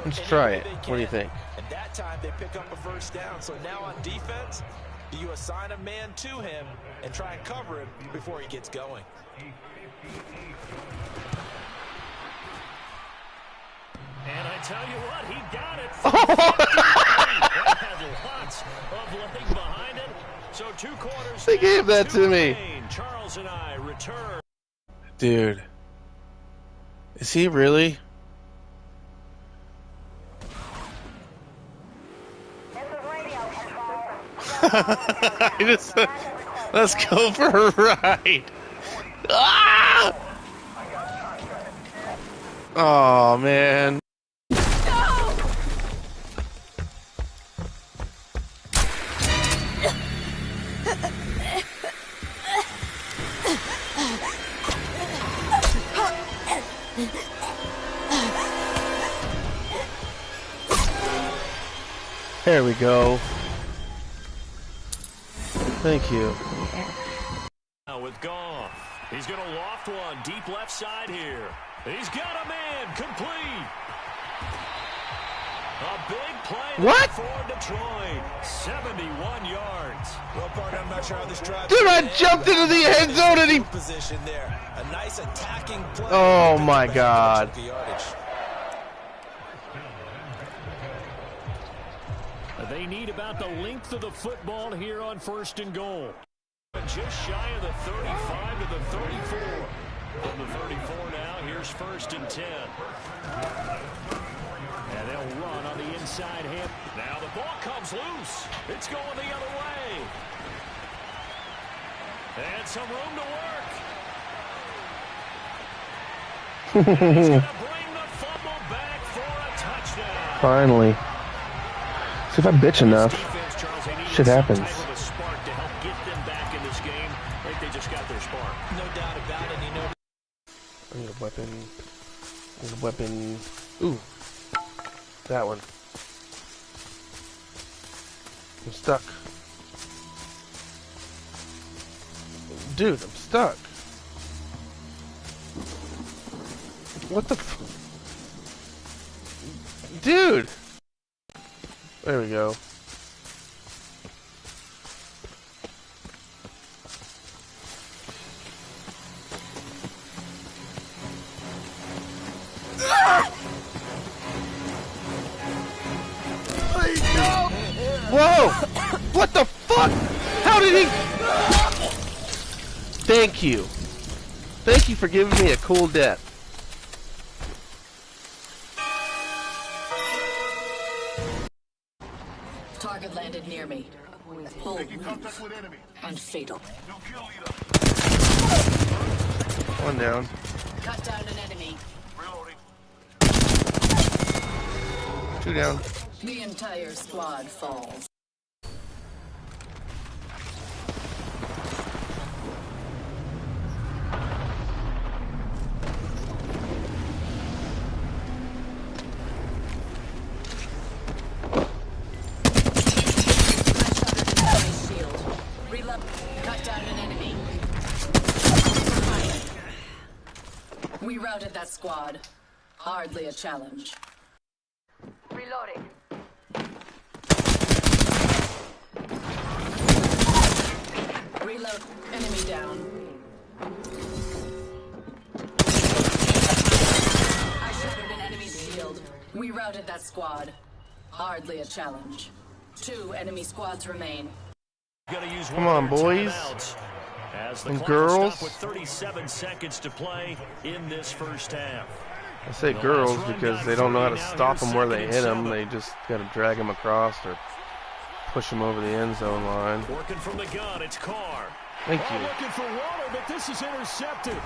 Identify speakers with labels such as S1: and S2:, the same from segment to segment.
S1: Let's try it. What do you think?
S2: And that time they pick up a first down. So now on defense, do you assign a man to him and try and cover him before he gets going?
S3: And I tell you what, he got it. That had lots of leg behind it. So 2 quarters.
S1: They gave that to me.
S3: Charles and I return.
S1: Dude. Is he really? He just said, let's go for a ride. Ah! Oh, man. There we go. Thank you.
S3: Now with Goff, he's going to loft one deep left side here. He's got a man complete. A big play
S1: what?
S3: For Detroit. 71 yards.
S2: Well, partner, I'm not sure how this drive.
S1: Dude, I jumped into the end zone and he
S2: position there. A nice attacking play.
S1: Oh my God.
S3: They need about the length of the football here on 1st and goal. Just shy of the 35 to the 34. From the 34 now, here's 1st and 10. And they'll run on the inside hip. Now the ball comes loose. It's going the other way. And some room to work. And he's going to bring the fumble back for a touchdown.
S1: Finally. See, if I bitch enough, shit happens. I need a weapon. I need a weapon. Ooh. That one. I'm stuck. Dude, I'm stuck. What the f... Dude! There we go. Whoa! What the fuck? How did he... Thank you. Thank you for giving me a cool death.
S4: Target landed near me. Hold and fatal.
S1: One down.
S4: Cut down an enemy.
S1: Two down.
S4: The entire squad falls. Cut down an enemy. We routed that squad. Hardly a challenge. Reloading. Reload. Enemy down. I shattered an enemy's shield. We routed that squad. Hardly a challenge. 2 enemy squads remain.
S1: Come on, boys and girls.
S3: With 37 seconds to play in this first half.
S1: I say girls because they don't know how to stop them where they hit them. They just got to drag them across or push them over the end zone line.
S3: Working from the gun, it's Carr.
S1: Thank you.
S3: Looking for water, but this is intercepted.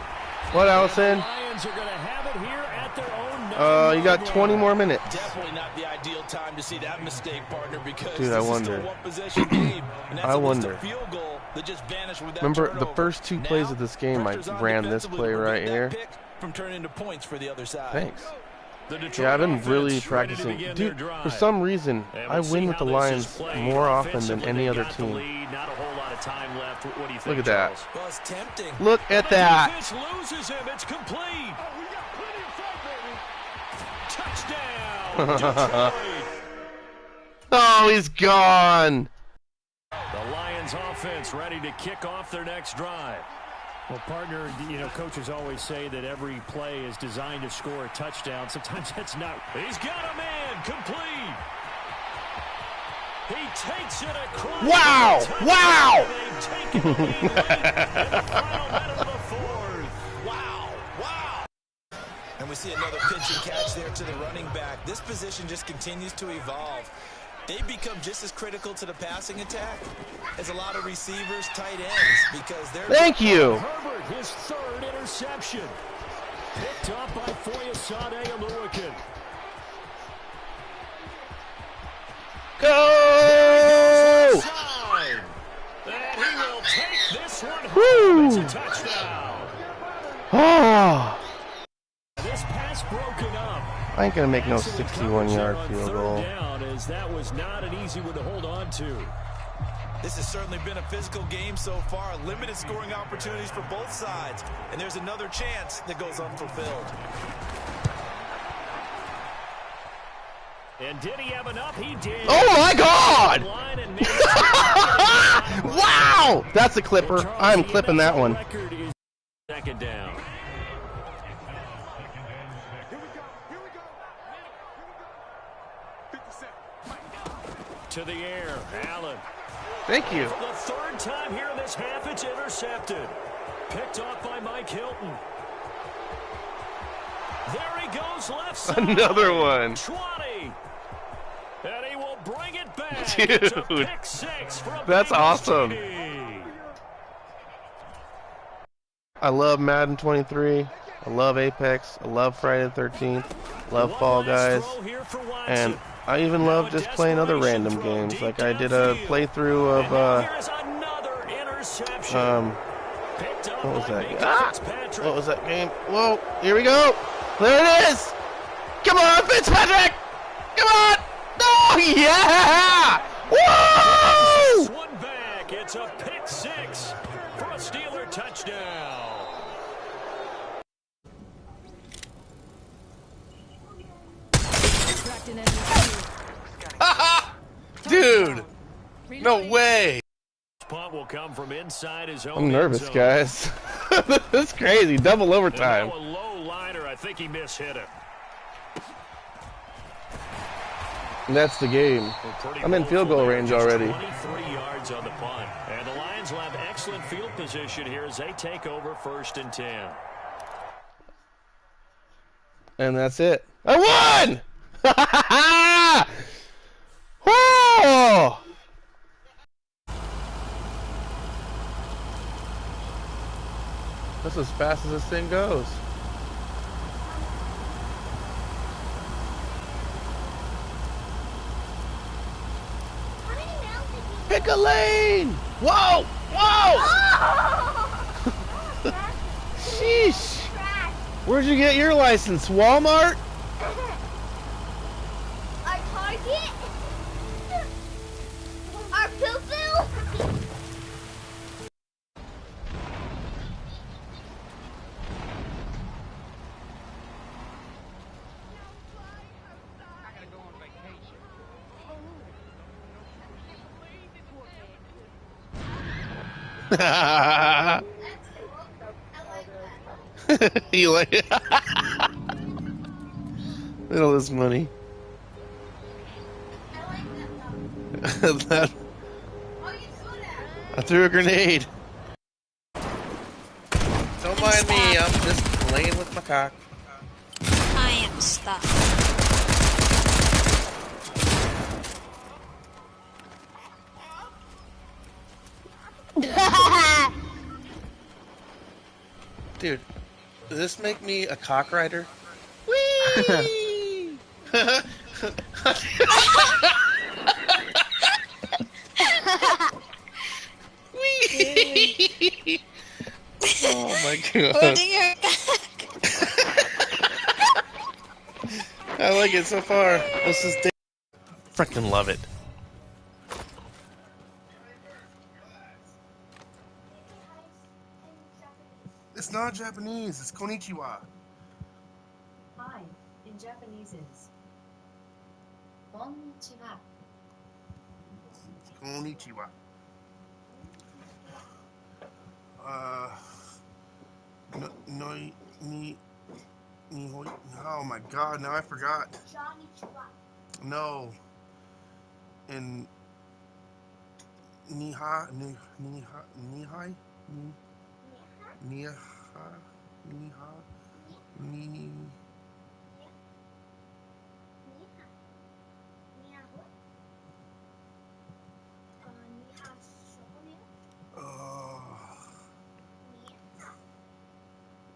S1: What, Allison?
S3: Lions are going to have it here at their own.
S1: You got 20 more minutes.
S2: Definitely not the ideal time to see that mistake, partner, because
S1: dude, I wonder. I wonder. Remember the first 2 plays of this game, I ran this play right here.
S2: From turning into points for the other side.
S1: Thanks. Yeah, I've been really practicing. Dude, for some reason, I win with the Lions more often than any other team. Look at that. Look at that.
S3: Loses him. It's complete. Touchdown.
S1: Oh, he's gone.
S3: The Lions offense ready to kick off their next drive. Well, partner, you know, coaches always say that every play is designed to score a touchdown. Sometimes that's not. He's got a man complete. He takes it across.
S1: Wow! Wow!
S3: They've taken the lead late in the final minute of the fourth.
S2: Wow, wow. And we see another pitch and catch there to the running back. This position just continues to evolve. They've become just as critical to the passing attack as a lot of receivers, tight ends, because they're...
S1: Thank you.
S3: Herbert, his third interception. Picked up by Foyesade Aluakin.
S1: Go!
S3: And he will take this one
S1: Woo!
S3: home. It's a touchdown.
S1: Oh,
S3: This pass broken up.
S1: I ain't gonna make no 61-yard field goal.
S3: Down, as that was not an easy one to hold on to.
S2: This has certainly been a physical game so far. Limited scoring opportunities for both sides. And there's another chance that goes unfulfilled.
S3: And did he have enough? He did.
S1: Oh my God! Wow! That's a clipper. I'm clipping that one.
S3: Second down. To the air, Allen.
S1: Thank you.
S3: For the third time here in this half, it's intercepted. Picked off by Mike Hilton. There he goes, left side.
S1: Another one.
S3: 20. And he will bring it back.
S1: Dude,
S3: It's a pick six for a
S1: that's
S3: Bengals
S1: awesome.
S3: TD.
S1: I love Madden 23. I love Apex. I love Friday the 13th. Love Fall Guys. And I even love just playing other random games. Like I did a playthrough of what was that? What was that game? Whoa, here we go. There it is. Come on, Fitzpatrick. Come on. Oh, yeah. Woo!
S3: One back. It's a pick six for a Steeler touchdown.
S1: Dude, no way.
S3: Punt will come from inside his own.
S1: I'm nervous, guys. This is crazy. Double overtime.
S3: A low liner. I think he mishit it.
S1: And that's the game. I'm in field goal range already.
S3: 23 yards on the punt. And the Lions will have excellent field position here as they take over 1st and 10.
S1: And that's it. I won! Whoa! That's as fast as this thing goes. Pick a lane! Whoa! Whoa! Sheesh! Where'd you get your license? Walmart?
S5: Our Target? Our poo-poo?
S1: You like it? Look at all this money. I threw a grenade. Don't mind me, I'm just playing with my cock.
S6: I am stuck.
S1: Dude, does this make me a cock rider? Whee! Whee! Oh my god.
S6: Holding your
S1: I like it so far. This is freaking love it. It's not Japanese, it's konnichiwa.
S7: Hi, in Japanese is
S5: Konnichiwa.
S1: Konnichiwa. No, oh my God! Now I forgot.
S5: Konnichiwa.
S1: No. And Nihai, Nihai, Nihai, Nihai, Nihai, Ni.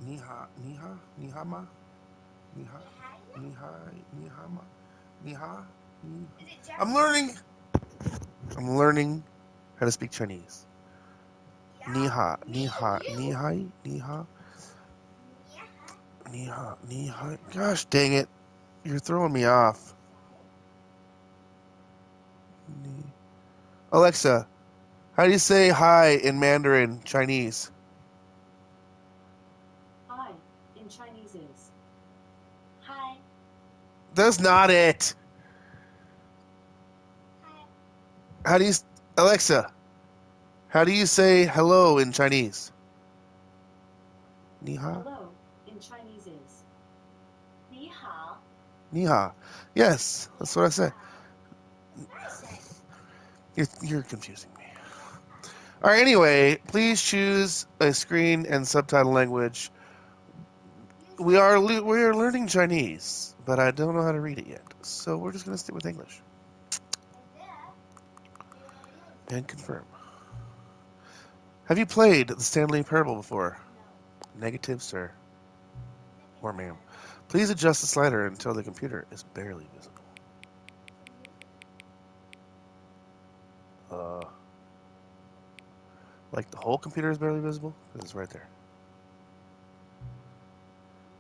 S1: Niha, Niha, Nihama, Niha, Nihai, Nihama, Niha. I'm learning. I'm learning how to speak Chinese. Niha, Niha, Nihai, Niha, Niha, Nihai. Gosh dang it. You're throwing me off. Alexa, how do you say hi in Mandarin Chinese?
S7: Hi in Chinese is hi.
S1: That's not it. How do you, Alexa, how do you say hello in Chinese? Ni hao?
S7: Hello in Chinese is ni hao.
S1: Ni hao. Yes, that's what I said. You're confusing me. All right, anyway, please choose a screen and subtitle language. We are learning Chinese, but I don't know how to read it yet. So we're just going to stick with English. And confirm. Have you played the Stanley Parable before? No. Negative, sir. Or ma'am. Please adjust the slider until the computer is barely visible. Like the whole computer is barely visible? Because it's right there.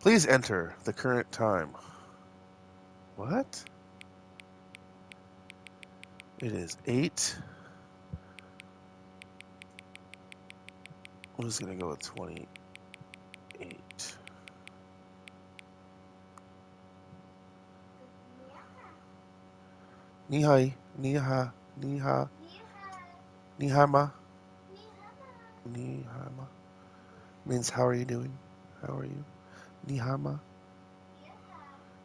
S1: Please enter the current time. What? It is 8. I'm just going to go with 28. Ni hai, ni ha, ni ha, ni hama, ni hama. Means how are you doing? How are you? Ni hama.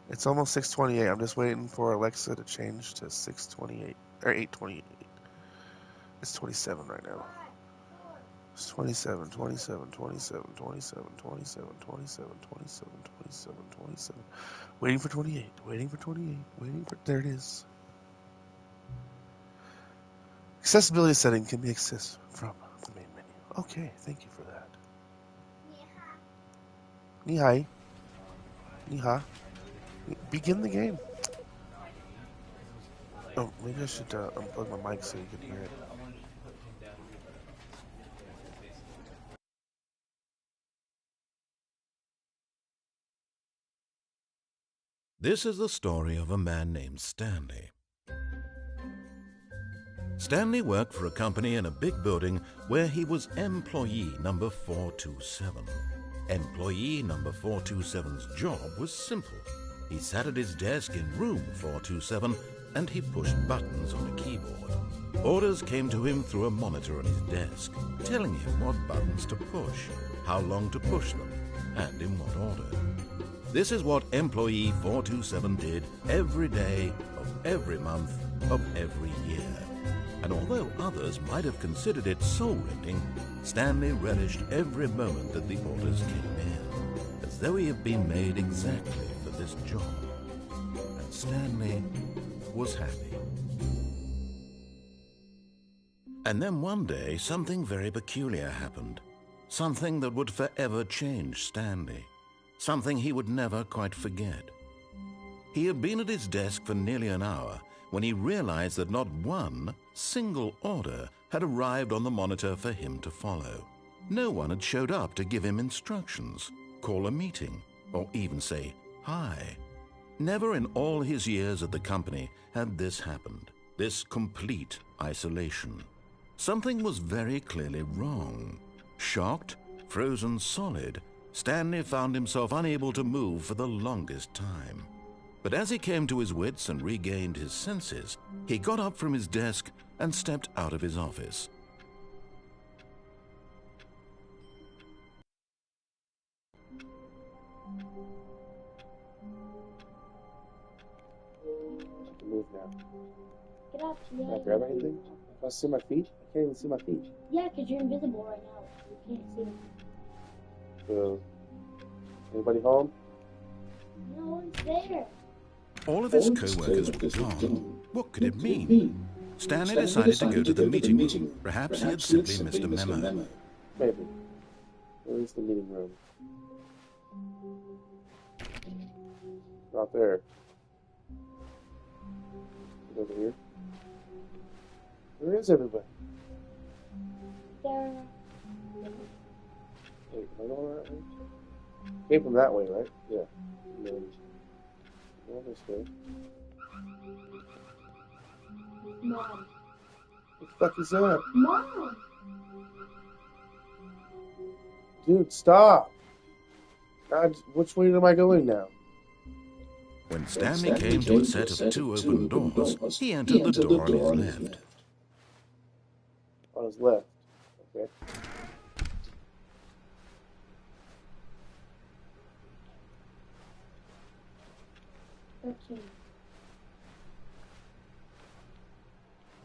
S1: It's almost 6:28. I'm just waiting for Alexa to change to 6:28 or 8:28. It's 27 right now. It's 27, 27, 27, 27, 27, 27, 27, 27, 27. Waiting for 28. Waiting for 28. Waiting for. There it is. Accessibility setting can be accessed from the main menu. Okay, thank you for that. Ni hai. Ni ha. Begin the game. Oh, maybe I should unplug my mic so you can hear it.
S8: This is the story of a man named Stanley. Stanley worked for a company in a big building where he was employee number 427. Employee number 427's job was simple. He sat at his desk in room 427 and he pushed buttons on a keyboard. Orders came to him through a monitor on his desk, telling him what buttons to push, how long to push them, and in what order. This is what employee 427 did every day of every month of every year. And although others might have considered it soul-rending, Stanley relished every moment that the orders came in, as though he had been made exactly for this job. And Stanley was happy. And then one day, something very peculiar happened. Something that would forever change Stanley. Something he would never quite forget. He had been at his desk for nearly an hour when he realized that not one single order had arrived on the monitor for him to follow. No one had showed up to give him instructions, call a meeting, or even say hi. Never in all his years at the company had this happened, this complete isolation. Something was very clearly wrong. Shocked, frozen solid, Stanley found himself unable to move for the longest time. But as he came to his wits and regained his senses, he got up from his desk and stepped out of his office.
S1: Move now.
S5: Get up, yeah.
S1: Can I grab anything? Can I see my feet? I can't even see my feet.
S5: Yeah, because you're invisible right now. You can't see them.
S1: So, anybody home?
S5: No one's there.
S8: All of his co-workers were gone. What could it mean? Stanley decided to go to the meeting room. Perhaps he had simply missed a memo.
S1: Maybe. Where's the meeting room? Not there. Over here. Where is everybody?
S5: There.
S1: Wait, am I going that way? Came from that way, right? Yeah. And then go this way.
S5: Mom.
S1: What the fuck is that?
S5: Mom!
S1: Dude, stop! God, which way am I going now?
S8: When Stanley came to a set of two open doors, he entered the door on his left.
S1: On his left. Okay.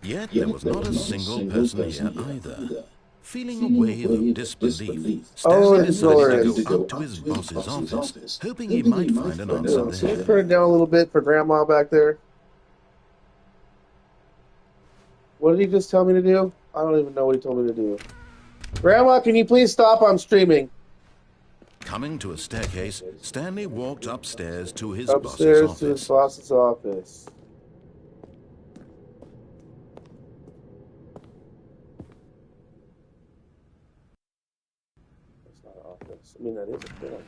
S8: Yet there was not a single person here either. Feeling a wave of disbelief, Stanley decided to go up to his boss's office, hoping he might find an answer
S1: Can you
S8: there.
S1: turn it down a little bit for Grandma back there? What did he just tell me to do? I don't even know what he told me to do. Grandma, can you please stop? I'm streaming.
S8: Coming to a staircase, Stanley walked upstairs to his
S1: Upstairs
S8: boss's
S1: to his
S8: office.
S1: boss's office. That's not an office. I mean, that is a film.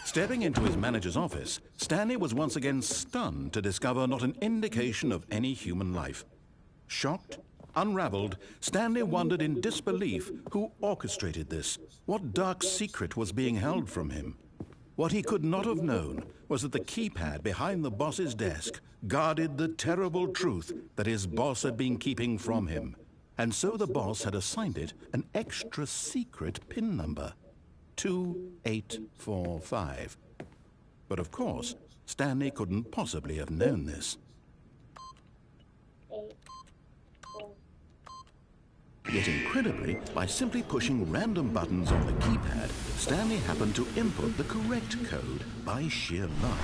S8: Stepping into his manager's office, Stanley was once again stunned to discover not an indication of any human life. Shocked, unraveled, Stanley wondered in disbelief who orchestrated this, what dark secret was being held from him. What he could not have known was that the keypad behind the boss's desk guarded the terrible truth that his boss had been keeping from him, and so the boss had assigned it an extra secret PIN number. 2845. But of course, Stanley couldn't possibly have known this.
S5: 8, 4.
S8: Yet incredibly, by simply pushing random buttons on the keypad, Stanley happened to input the correct code by sheer luck.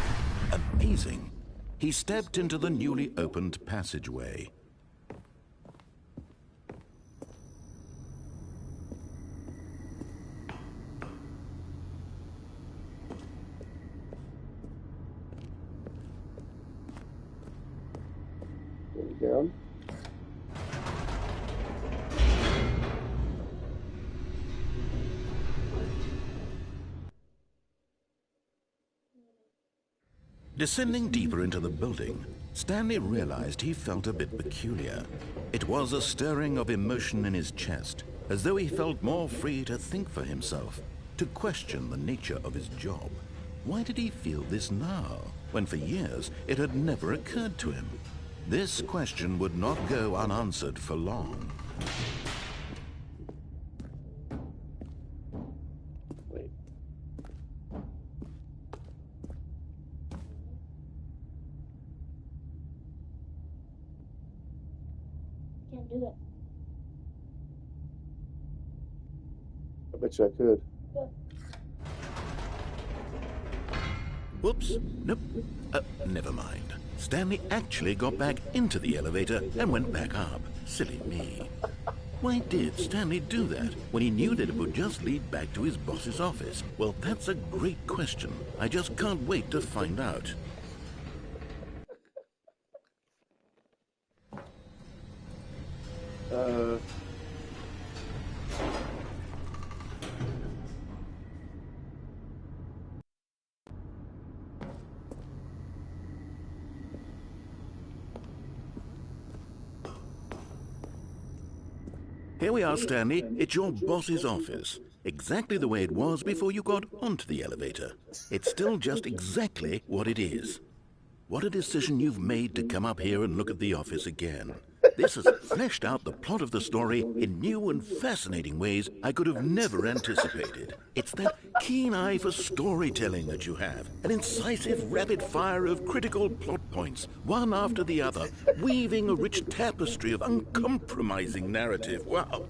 S8: Amazing. He stepped into the newly opened passageway.
S1: Down.
S8: Descending deeper into the building, Stanley realized he felt a bit peculiar. It was a stirring of emotion in his chest, as though he felt more free to think for himself, to question the nature of his job. Why did he feel this now, when for years it had never occurred to him? This question would not go unanswered for long.
S1: Wait.
S5: Can't do it.
S1: I bet you I could.
S8: Whoops, nope, never mind. Stanley actually got back into the elevator and went back up. Silly me. Why did Stanley do that when he knew that it would just lead back to his boss's office? Well, that's a great question. I just can't wait to find out. Here we are, Stanley. It's your boss's office. exactly the way it was before you got onto the elevator. It's still just exactly what it is. What a decision you've made to come up here and look at the office again. This has fleshed out the plot of the story in new and fascinating ways I could have never anticipated. It's that keen eye for storytelling that you have, an incisive rapid fire of critical plot points, one after the other, weaving a rich tapestry of uncompromising narrative. Wow!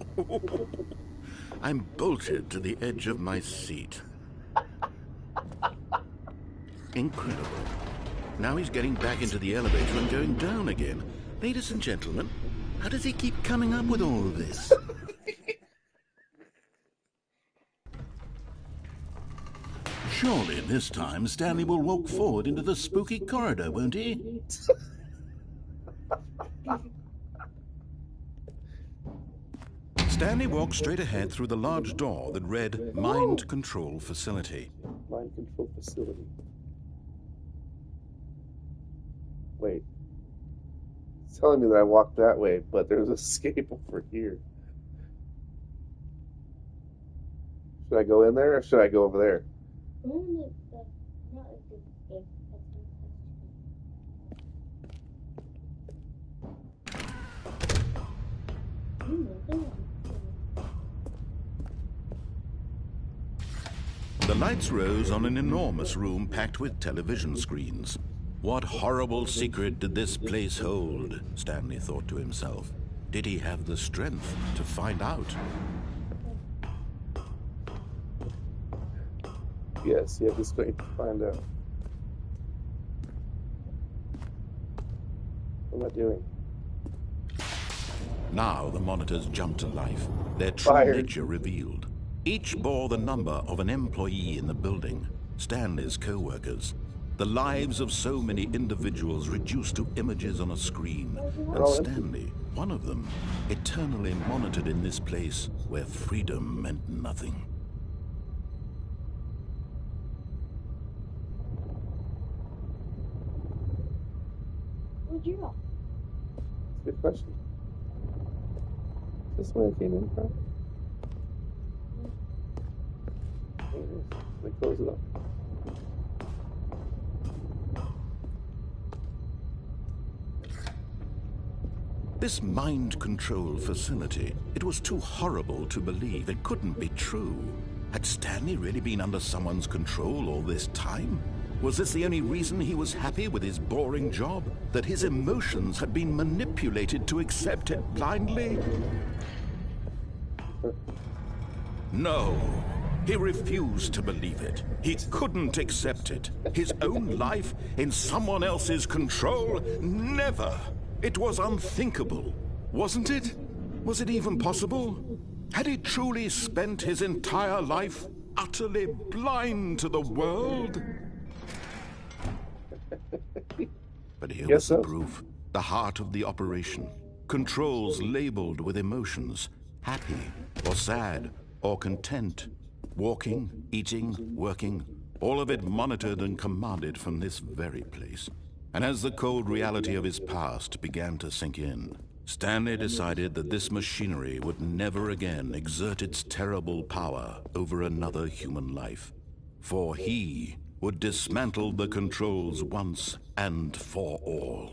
S8: I'm bolted to the edge of my seat. Incredible. Now he's getting back into the elevator and going down again. Ladies and gentlemen, how does he keep coming up with all of this? Surely this time Stanley will walk forward into the spooky corridor, won't he? Stanley walked straight ahead through the large door that read Mind Control Facility.
S1: Mind control facility. Wait. It's telling me that I walked that way, but there's an escape over here. Should I go in there or should I go over there?
S8: The lights rose on an enormous room packed with television screens. What horrible secret did this place hold? Stanley thought to himself. Did he have the strength to find out?
S1: Yes, you have the strength to find out. What am I doing?
S8: Now the monitors jumped to life, their true
S1: Fired.
S8: nature revealed. Each bore the number of an employee in the building, Stanley's co-workers. The lives of so many individuals reduced to images on a screen. And Stanley, one of them, eternally monitored in this place where freedom meant nothing.
S5: Where'd you go?
S1: Good question. Is this where I came in from? Let me close it up.
S8: This mind control facility, it was too horrible to believe. It couldn't be true. Had Stanley really been under someone's control all this time? Was this the only reason he was happy with his boring job? That his emotions had been manipulated to accept it blindly? No. He refused to believe it. He couldn't accept it. His own life in someone else's control? Never. It was unthinkable, wasn't it? Was it even possible? Had he truly spent his entire life utterly blind to the world? But here was the proof. The heart of the operation. Controls labeled with emotions. Happy, or sad, or content. Walking, eating, working. All of it monitored and commanded from this very place. And as the cold reality of his past began to sink in, Stanley decided that this machinery would never again exert its terrible power over another human life. For he would dismantle the controls once and for all.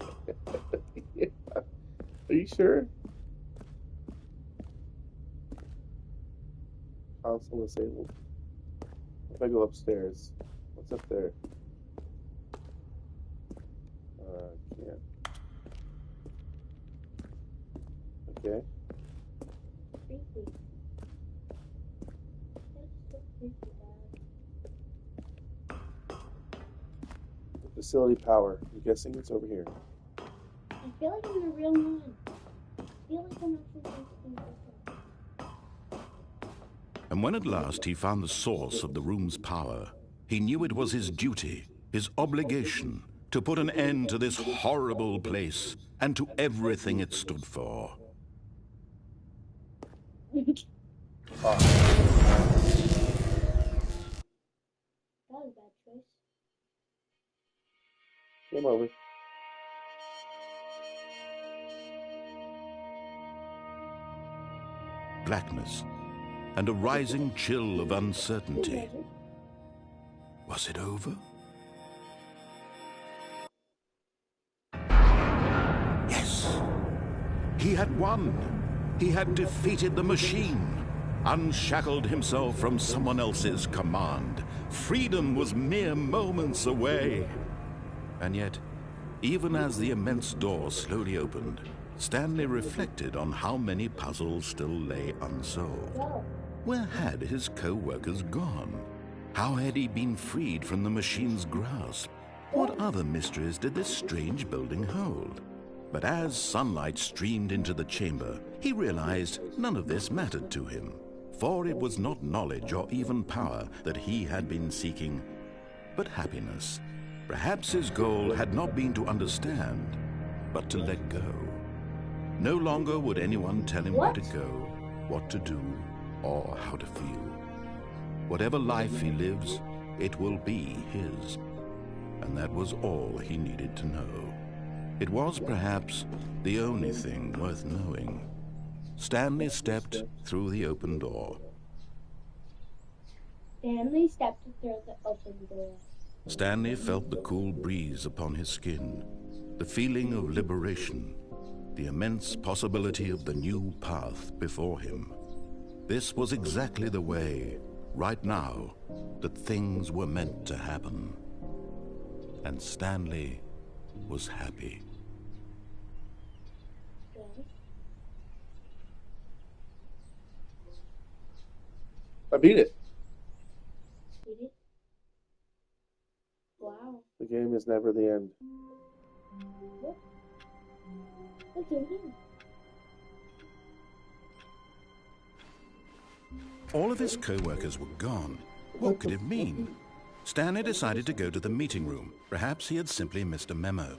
S1: Yeah. Are you sure? Console disabled. If I go upstairs, what's up there? Can't. Okay.
S5: Creepy. That's so creepy, Dad.
S1: Facility power. I'm guessing it's over here.
S5: I feel like I'm in a real mind. I feel like I'm actually supposed to be different.
S8: And when at last he found the source of the room's power, he knew it was his duty, his obligation, to put an end to this horrible place and to everything it stood for.
S5: That was a bad choice.
S1: Game over.
S8: Blackness. and a rising chill of uncertainty. Was it over? Yes! He had won! He had defeated the machine, unshackled himself from someone else's command. Freedom was mere moments away. And yet, even as the immense door slowly opened, Stanley reflected on how many puzzles still lay unsolved. Where had his co-workers gone? How had he been freed from the machine's grasp? What other mysteries did this strange building hold? But as sunlight streamed into the chamber, he realized none of this mattered to him, for it was not knowledge or even power that he had been seeking, but happiness. Perhaps his goal had not been to understand, but to let go. No longer would anyone tell him where to go, what to do, or how to feel. Whatever life he lives, it will be his. And that was all he needed to know. It was perhaps the only thing worth knowing. Stanley stepped through the open door.
S5: Stanley stepped through the open door.
S8: Stanley felt the cool breeze upon his skin, the feeling of liberation, the immense possibility of the new path before him. This was exactly the way, right now, that things were meant to happen. And Stanley was happy.
S1: I beat it.
S5: Beat it? Wow.
S1: The game is never the end.
S5: What? What do you mean?
S8: All of his co-workers were gone. What could it mean? Stanley decided to go to the meeting room. Perhaps he had simply missed a memo.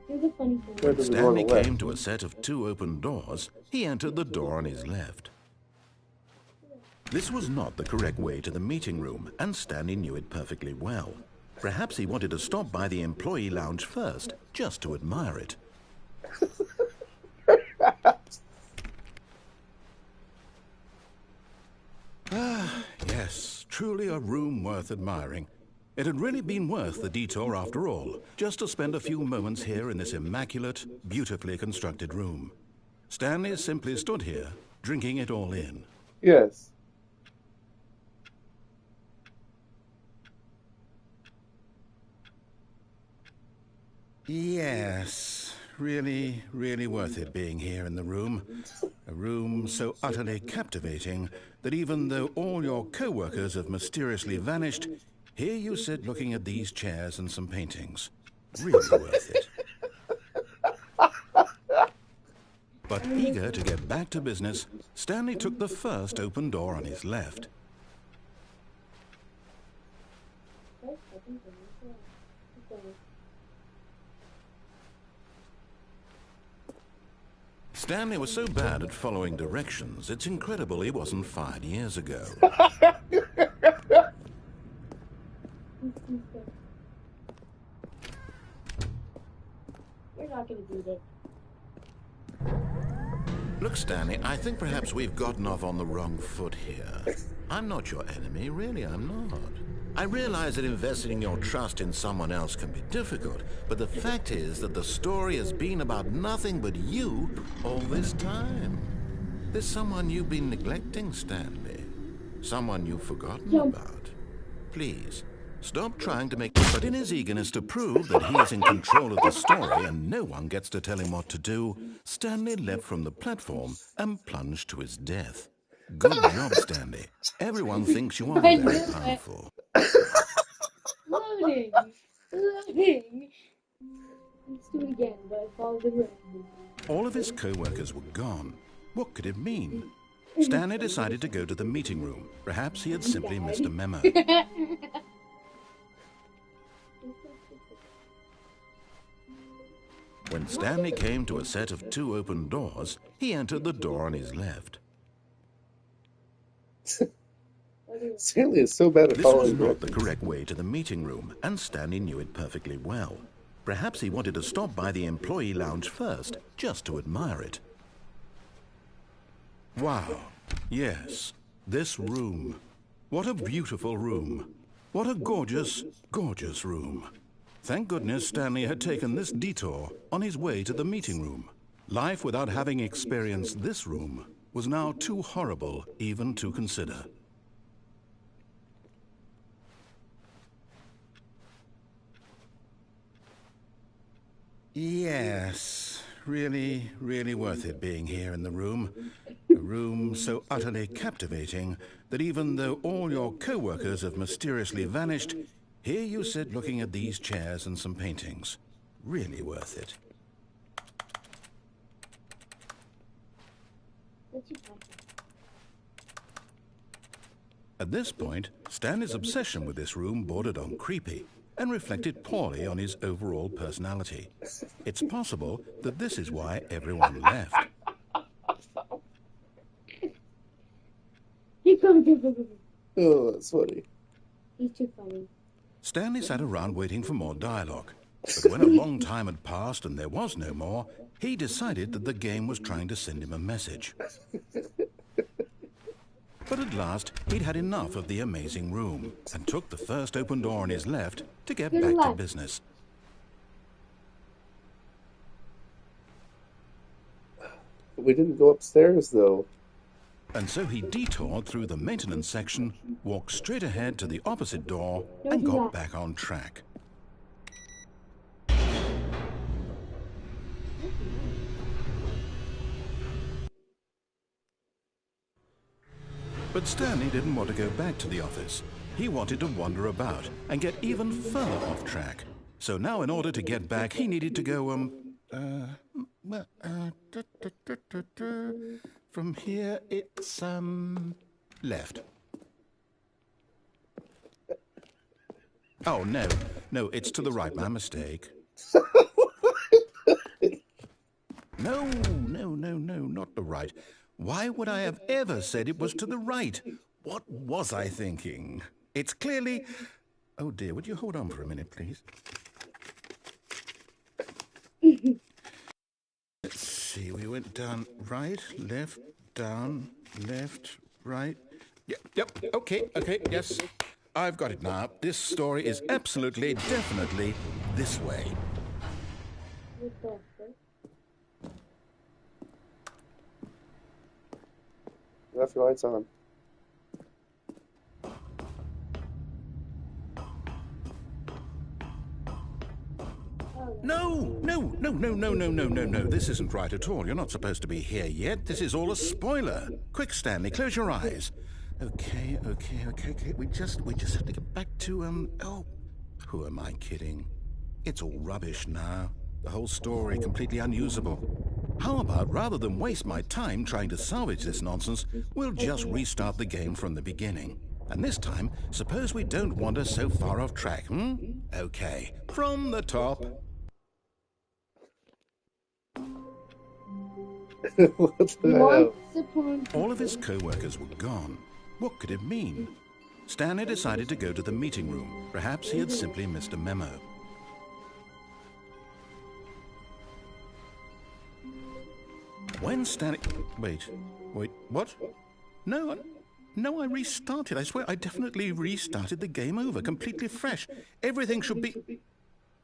S5: Here's a funny thing.
S8: Stanley came to a set of 2 open doors. He entered the door on his left. This was not the correct way to the meeting room, and Stanley knew it perfectly well. Perhaps he wanted to stop by the employee lounge first, just to admire it. Yes, truly a room worth admiring. It had really been worth the detour after all, just to spend a few moments here in this immaculate, beautifully constructed room. Stanley simply stood here, drinking it all in.
S1: Yes.
S8: Yes, really, really worth it being here in the room. A room so utterly captivating that even though all your co-workers have mysteriously vanished, here you sit looking at these chairs and some paintings. Really worth it. But eager to get back to business, Stanley took the first open door on his left. Stanley was so bad at following directions, it's incredible he wasn't fired years ago.
S5: We're not going to do this.
S8: Look, Stanley, I think perhaps we've gotten off on the wrong foot here. I'm not your enemy, really, I'm not. I realize that investing your trust in someone else can be difficult, but the fact is that the story has been about nothing but you all this time. There's someone you've been neglecting, Stanley. Someone you've forgotten about. Please, stop trying to make... But in his eagerness to prove that he is in control of the story and no one gets to tell him what to do, Stanley leapt from the platform and plunged to his death. Good job, Stanley. Everyone thinks you are very powerful.
S5: Loading! Loading! Let's do it again, but follow the room.
S8: All of his co-workers were gone. What could it mean? Stanley decided to go to the meeting room. Perhaps he had simply missed a memo. When Stanley came to a set of 2 open doors, he entered the door on his left.
S1: Stanley is so bad at
S8: This was
S1: following
S8: not the
S1: directions.
S8: correct way to the meeting room, and Stanley knew it perfectly well. Perhaps he wanted to stop by the employee lounge first, just to admire it. Wow. Yes, this room. What a beautiful room. What a gorgeous, gorgeous room. Thank goodness Stanley had taken this detour on his way to the meeting room. Life without having experienced this room was now too horrible even to consider. Yes, really, really worth it being here in the room. A room so utterly captivating that even though all your co-workers have mysteriously vanished, here you sit looking at these chairs and some paintings. Really worth it. At this point, Stanley's obsession with this room bordered on creepy and reflected poorly on his overall personality. It's possible that this is why everyone left.
S1: Oh, that's funny.
S5: He's too funny.
S8: Stanley sat around waiting for more dialogue. But when a long time had passed and there was no more, he decided that the game was trying to send him a message. But at last, he'd had enough of the amazing room and took the first open door on his left to get back to business.
S1: We didn't go upstairs, though.
S8: And so he detoured through the maintenance section, walked straight ahead to the opposite door, and got back on track. But Stanley didn't want to go back to the office. He wanted to wander about and get even further off track. So now in order to get back, he needed to go, from here it's, left. Oh, no, it's to the right, my mistake. No, not the right. Why would I have ever said it was to the right? What was I thinking? It's clearly... Oh dear, would you hold on for a minute, please? Let's see, we went down right, left, down, left, right. Yep, okay, yes. I've got it now. This story is absolutely, definitely this way.
S1: Left your lights on.
S8: No. This isn't right at all. You're not supposed to be here yet. This is all a spoiler. Quick, Stanley, close your eyes. Okay. We just have to get back to, oh, who am I kidding? It's all rubbish now. The whole story completely unusable. How about, rather than waste my time trying to salvage this nonsense, we'll just restart the game from the beginning. And this time, suppose we don't wander so far off track, Okay, from the top.
S1: What the hell?
S8: All of his co-workers were gone. What could it mean? Stanley decided to go to the meeting room. Perhaps he had simply missed a memo. When Stanley... Wait, what? No, I restarted. I swear, I definitely restarted the game over, completely fresh. Everything should be...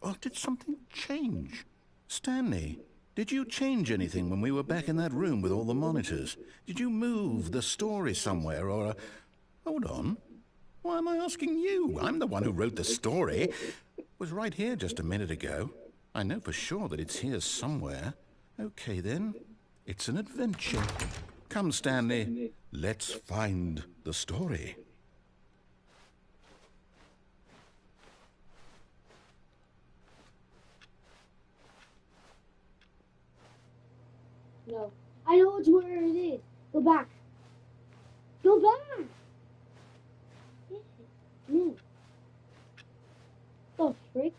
S8: Oh, did something change? Stanley, did you change anything when we were back in that room with all the monitors? Did you move the story somewhere, or... Hold on. Why am I asking you? I'm the one who wrote the story. It was right here just a minute ago. I know for sure that it's here somewhere. Okay, then. It's an adventure. Come, Stanley. Let's find the story.
S5: No. I know which where it is. Go back. Go back. No. Oh, frick.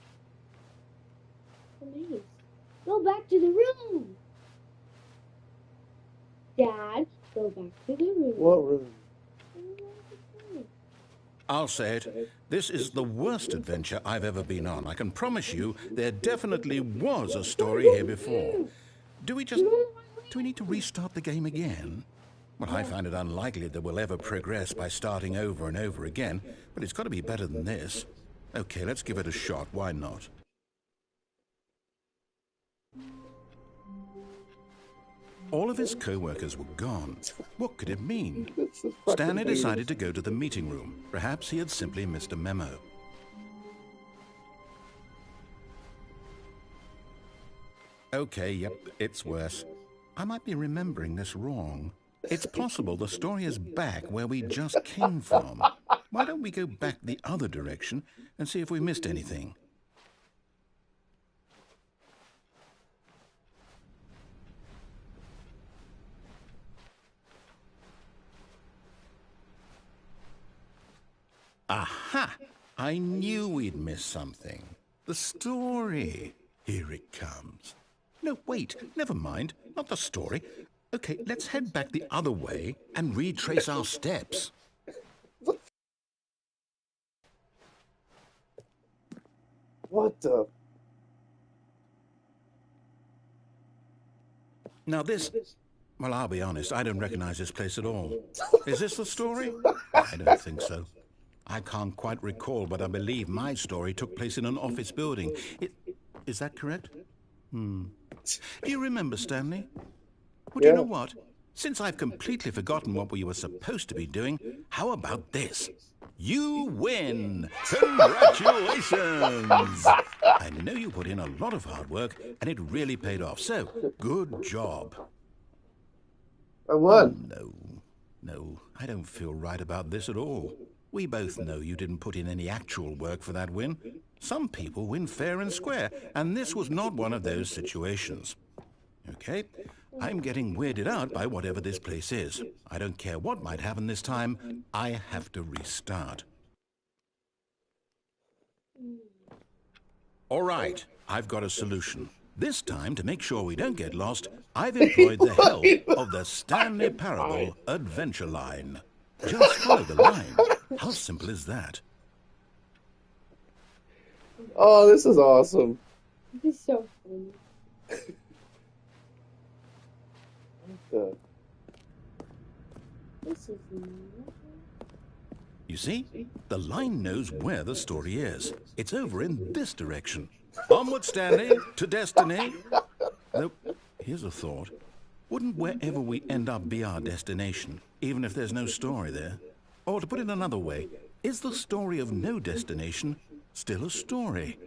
S5: Please. Go back to the room. Dad, go back to the room.
S1: What room?
S8: I'll say it. This is the worst adventure I've ever been on. I can promise you there definitely was a story here before. Do we need to restart the game again? Well, I find it unlikely that we'll ever progress by starting over and over again, but it's got to be better than this. Okay, let's give it a shot. Why not? All of his co-workers were gone. What could it mean? Stanley decided to go to the meeting room. Perhaps he had simply missed a memo. Okay, yep, it's worse. I might be remembering this wrong. It's possible the story is back where we just came from. Why don't we go back the other direction and see if we missed anything? Aha! I knew we'd miss something. The story. Here it comes. No, wait, never mind. Not the story. Okay, let's head back the other way and retrace our steps.
S1: What the?
S8: Now this... Well, I'll be honest, I don't recognize this place at all. Is this the story? I don't think so. I can't quite recall, but I believe my story took place in an office building. Is that correct? Do you remember, Stanley? Well, do you know what? Since I've completely forgotten what we were supposed to be doing, how about this? You win! Congratulations! I know you put in a lot of hard work, and it really paid off, so good job.
S1: I won.
S8: No, I don't feel right about this at all. We both know you didn't put in any actual work for that win. Some people win fair and square, and this was not one of those situations. Okay, I'm getting weirded out by whatever this place is. I don't care what might happen this time. I have to restart. All right, I've got a solution. This time, to make sure we don't get lost, I've employed the help of the Stanley Parable Adventure Line. Just follow the line. How simple is that?
S1: Oh, this is awesome.
S5: This is so funny. This is
S8: You see, the line knows where the story is. It's over in this direction. Onward, Stanley, to destiny. Nope, here's a thought. Wouldn't wherever we end up be our destination, even if there's no story there? Or to put it another way, is the story of no destination still a story?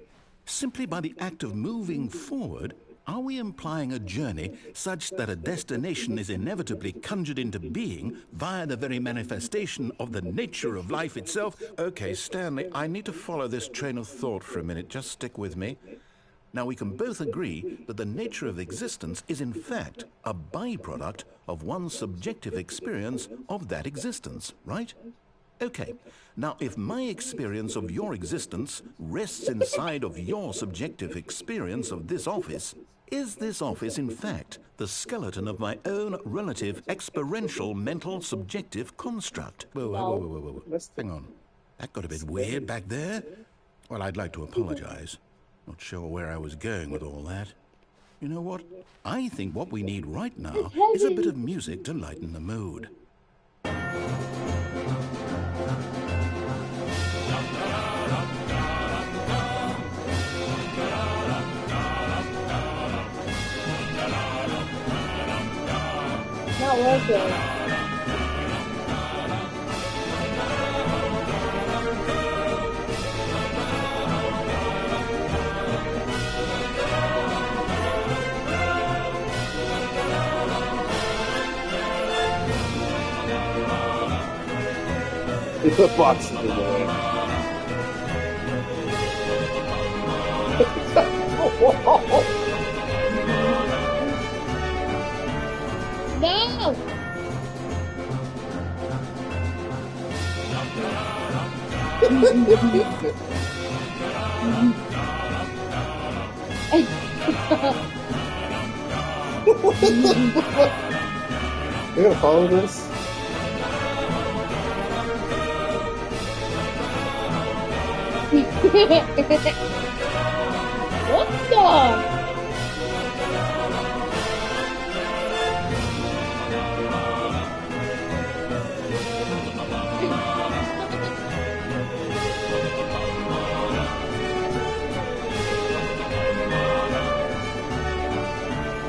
S8: Simply by the act of moving forward, are we implying a journey such that a destination is inevitably conjured into being via the very manifestation of the nature of life itself? Okay, Stanley, I need to follow this train of thought for a minute. Just stick with me. Now, we can both agree that the nature of existence is in fact a byproduct of one's subjective experience of that existence, right? Okay, now if my experience of your existence rests inside of your subjective experience of this office, is this office in fact the skeleton of my own relative experiential mental subjective construct? Whoa. Hang on. That got a bit weird back there. Well, I'd like to apologize. Not sure where I was going with all that. You know what? I think what we need right now is a bit of music to lighten the mood.
S5: not working.
S1: The box is in the way.
S5: No!
S1: You're gonna follow this?
S5: What the?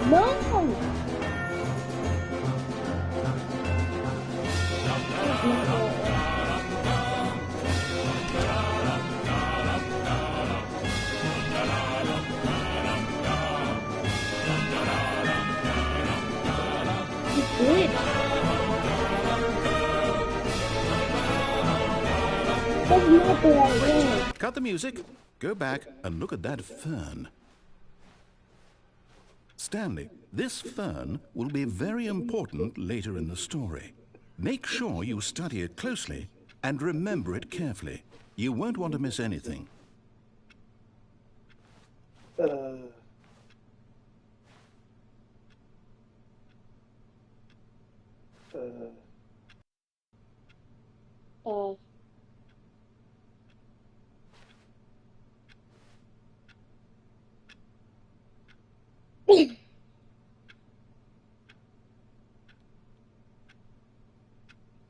S5: No! Good. That's not the right way.
S8: Cut the music. Go back and look at that fern. Stanley, this fern will be very important later in the story. Make sure you study it closely and remember it carefully. You won't want to miss anything.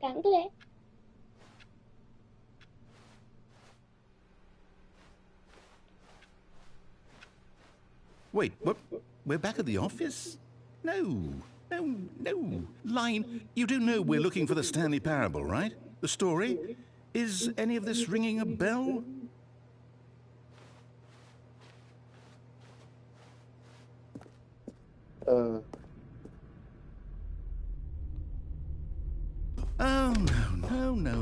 S5: Cắn cái đấy.
S8: Wait, what? We're back at the office? No. Line, you do know we're looking for the Stanley Parable, right? The story? Is any of this ringing a bell? Oh,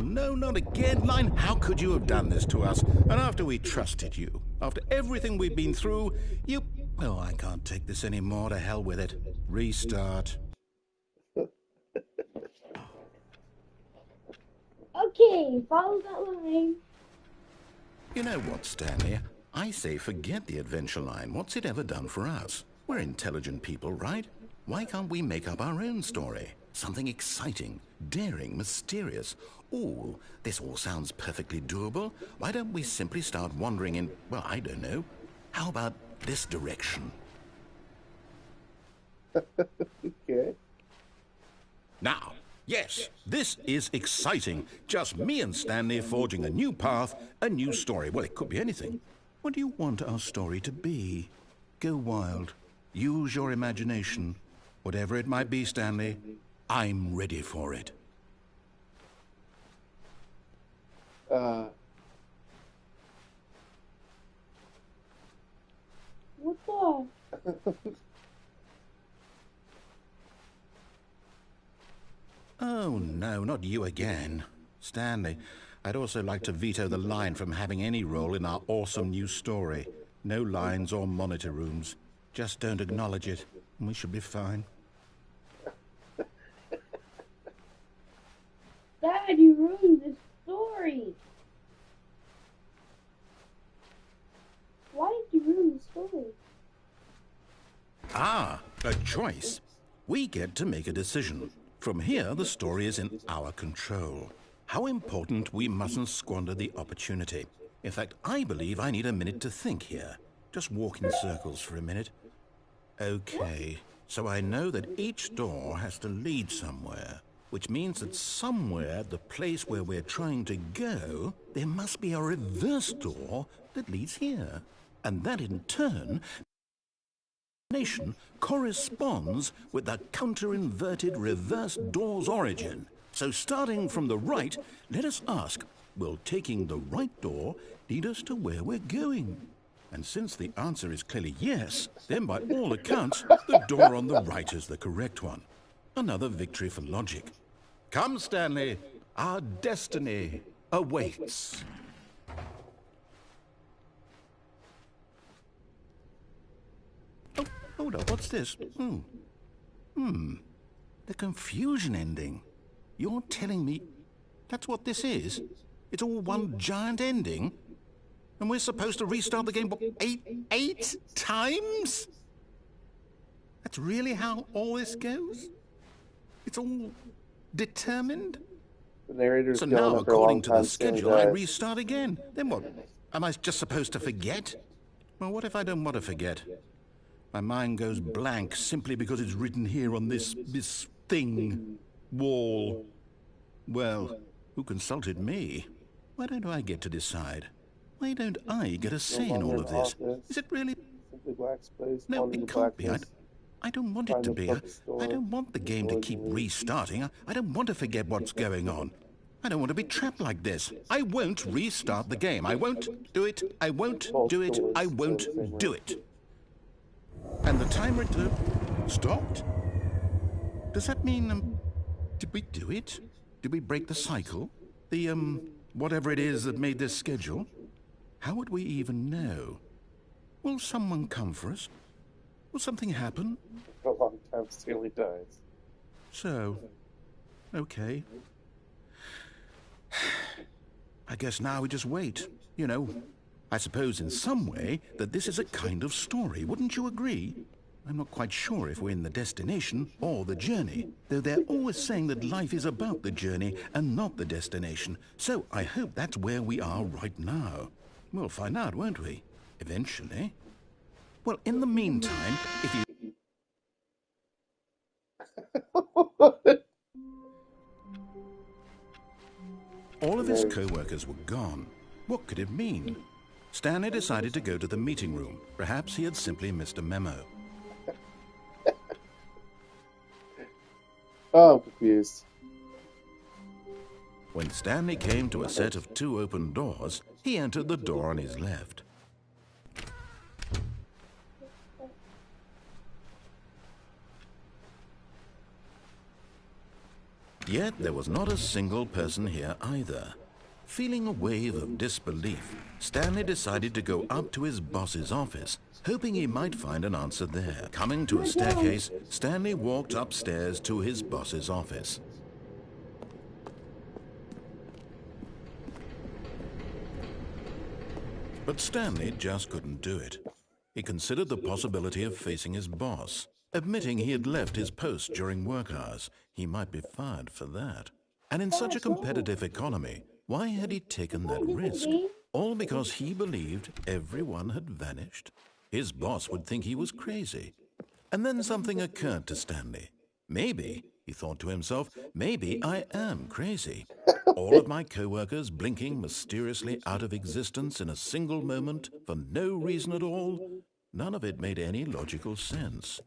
S8: no, not again. Line, how could you have done this to us? And after we trusted you, after everything we've been through, you... Oh, I can't take this anymore. To hell with it. Restart.
S5: Okay, follow that line.
S8: You know what, Stanley? I say forget the adventure line. What's it ever done for us? We're intelligent people, right? Why can't we make up our own story? Something exciting, daring, mysterious. Ooh, this all sounds perfectly doable. Why don't we simply start wandering in, well, I don't know. How about this direction?
S1: Okay.
S8: Now, yes, this is exciting. Just me and Stanley forging a new path, a new story. Well, it could be anything. What do you want our story to be? Go wild. Use your imagination. Whatever it might be, Stanley, I'm ready for it.
S5: What the?
S8: Oh, no, not you again. Stanley, I'd also like to veto the line from having any role in our awesome new story. No lines or monitor rooms. Just don't acknowledge it, and we should be fine.
S5: Dad, you ruined the story. Why did you ruin the story?
S8: Ah, a choice. We get to make a decision. From here, the story is in our control. How important we mustn't squander the opportunity. In fact, I believe I need a minute to think here. Just walk in circles for a minute. Okay, so I know that each door has to lead somewhere, which means that somewhere, the place where we're trying to go, there must be a reverse door that leads here. And that in turn corresponds with the counter-inverted reverse door's origin. So starting from the right, let us ask, will taking the right door lead us to where we're going? And since the answer is clearly yes, then by all accounts, the door on the right is the correct one. Another victory for logic. Come, Stanley, our destiny awaits. Oh, hold up, what's this? The confusion ending. You're telling me that's what this is? It's all one giant ending? And we're supposed to restart the game, what, eight times? That's really how all this goes? It's all determined?
S1: The narrator's
S8: So
S1: going
S8: now,
S1: on for a long
S8: according to the
S1: time,
S8: schedule,
S1: Stanley
S8: I
S1: dies.
S8: restart again. Then what? Am I just supposed to forget? Well, what if I don't want to forget? My mind goes blank simply because it's written here on this thing, wall. Well, who consulted me? Why don't I get to decide? Why don't I get a say in all of this? Is it really? No, it can't be. I don't want it to be. I don't want the game to keep restarting. I don't want to forget what's going on. I don't want to be trapped like this. I won't restart the game. I won't do it. I won't do it. I won't do it. And the timer stopped? Does that mean, did we do it? Did we break the cycle? The, whatever it is that made this schedule? How would we even know? Will someone come for us? Will something happen?
S1: A long time till he dies.
S8: So, okay. I guess now we just wait, you know. I suppose in some way that this is a kind of story, wouldn't you agree? I'm not quite sure if we're in the destination or the journey, though they're always saying that life is about the journey and not the destination. So I hope that's where we are right now. We'll find out, won't we? Eventually. Well, in the meantime, if you... All of his co-workers were gone. What could it mean? Stanley decided to go to the meeting room. Perhaps he had simply missed a memo.
S1: Oh, I'm confused.
S8: When Stanley came to a set of 2 open doors, he entered the door on his left. Yet there was not a single person here either. Feeling a wave of disbelief, Stanley decided to go up to his boss's office, hoping he might find an answer there. Coming to a staircase, Stanley walked upstairs to his boss's office. But Stanley just couldn't do it. He considered the possibility of facing his boss. Admitting he had left his post during work hours, he might be fired for that. And in such a competitive economy, why had he taken that risk? All because he believed everyone had vanished? His boss would think he was crazy. And then something occurred to Stanley. Maybe, he thought to himself, maybe I am crazy. All of my co-workers blinking mysteriously out of existence in a single moment for no reason at all? None of it made any logical sense.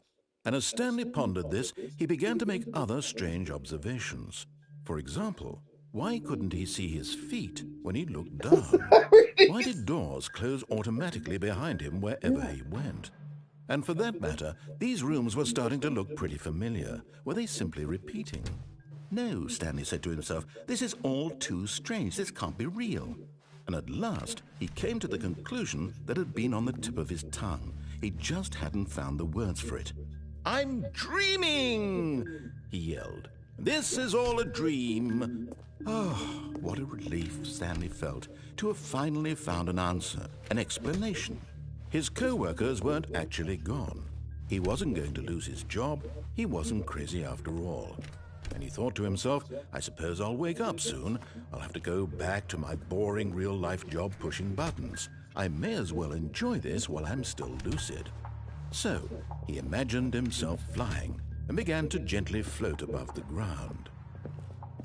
S8: And as Stanley pondered this, he began to make other strange observations. For example, why couldn't he see his feet when he looked down? Why did doors close automatically behind him wherever he went? And for that matter, these rooms were starting to look pretty familiar. Were they simply repeating? No, Stanley said to himself, this is all too strange. This can't be real. And at last, he came to the conclusion that had been on the tip of his tongue. He just hadn't found the words for it. I'm dreaming, he yelled. This is all a dream. Oh, what a relief Stanley felt to have finally found an answer, an explanation. His co-workers weren't actually gone. He wasn't going to lose his job. He wasn't crazy after all. And he thought to himself, I suppose I'll wake up soon. I'll have to go back to my boring real-life job pushing buttons. I may as well enjoy this while I'm still lucid. So, he imagined himself flying and began to gently float above the ground.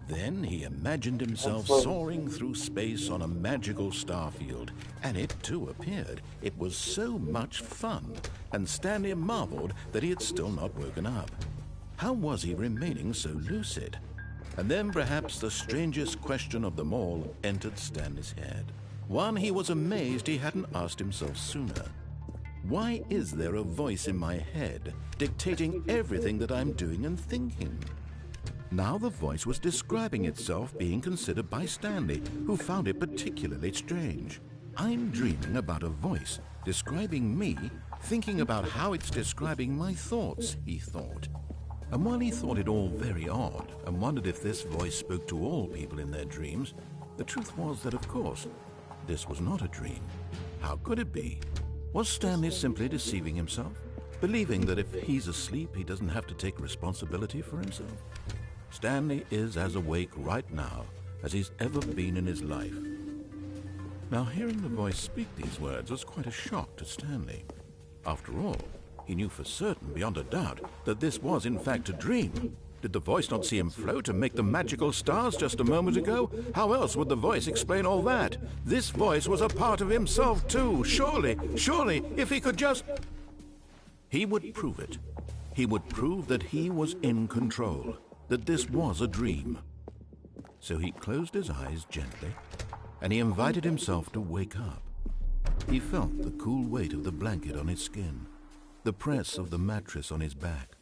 S8: Then he imagined himself soaring through space on a magical starfield, and it too appeared. It was so much fun, and Stanley marveled that he had still not woken up. How was he remaining so lucid? And then perhaps the strangest question of them all entered Stanley's head. One he was amazed he hadn't asked himself sooner. Why is there a voice in my head dictating everything that I'm doing and thinking? Now the voice was describing itself being considered by Stanley, who found it particularly strange. I'm dreaming about a voice describing me, thinking about how it's describing my thoughts, he thought. And while he thought it all very odd and wondered if this voice spoke to all people in their dreams, the truth was that, of course, this was not a dream. How could it be? Was Stanley simply deceiving himself, believing that if he's asleep, he doesn't have to take responsibility for himself? Stanley is as awake right now as he's ever been in his life. Now, hearing the voice speak these words was quite a shock to Stanley. After all, he knew for certain, beyond a doubt, that this was in fact a dream. Did the voice not see him float and make the magical stars just a moment ago? How else would the voice explain all that? This voice was a part of himself too. Surely, if he could just... He would prove it. He would prove that he was in control, that this was a dream. So he closed his eyes gently, and he invited himself to wake up. He felt the cool weight of the blanket on his skin, the press of the mattress on his back,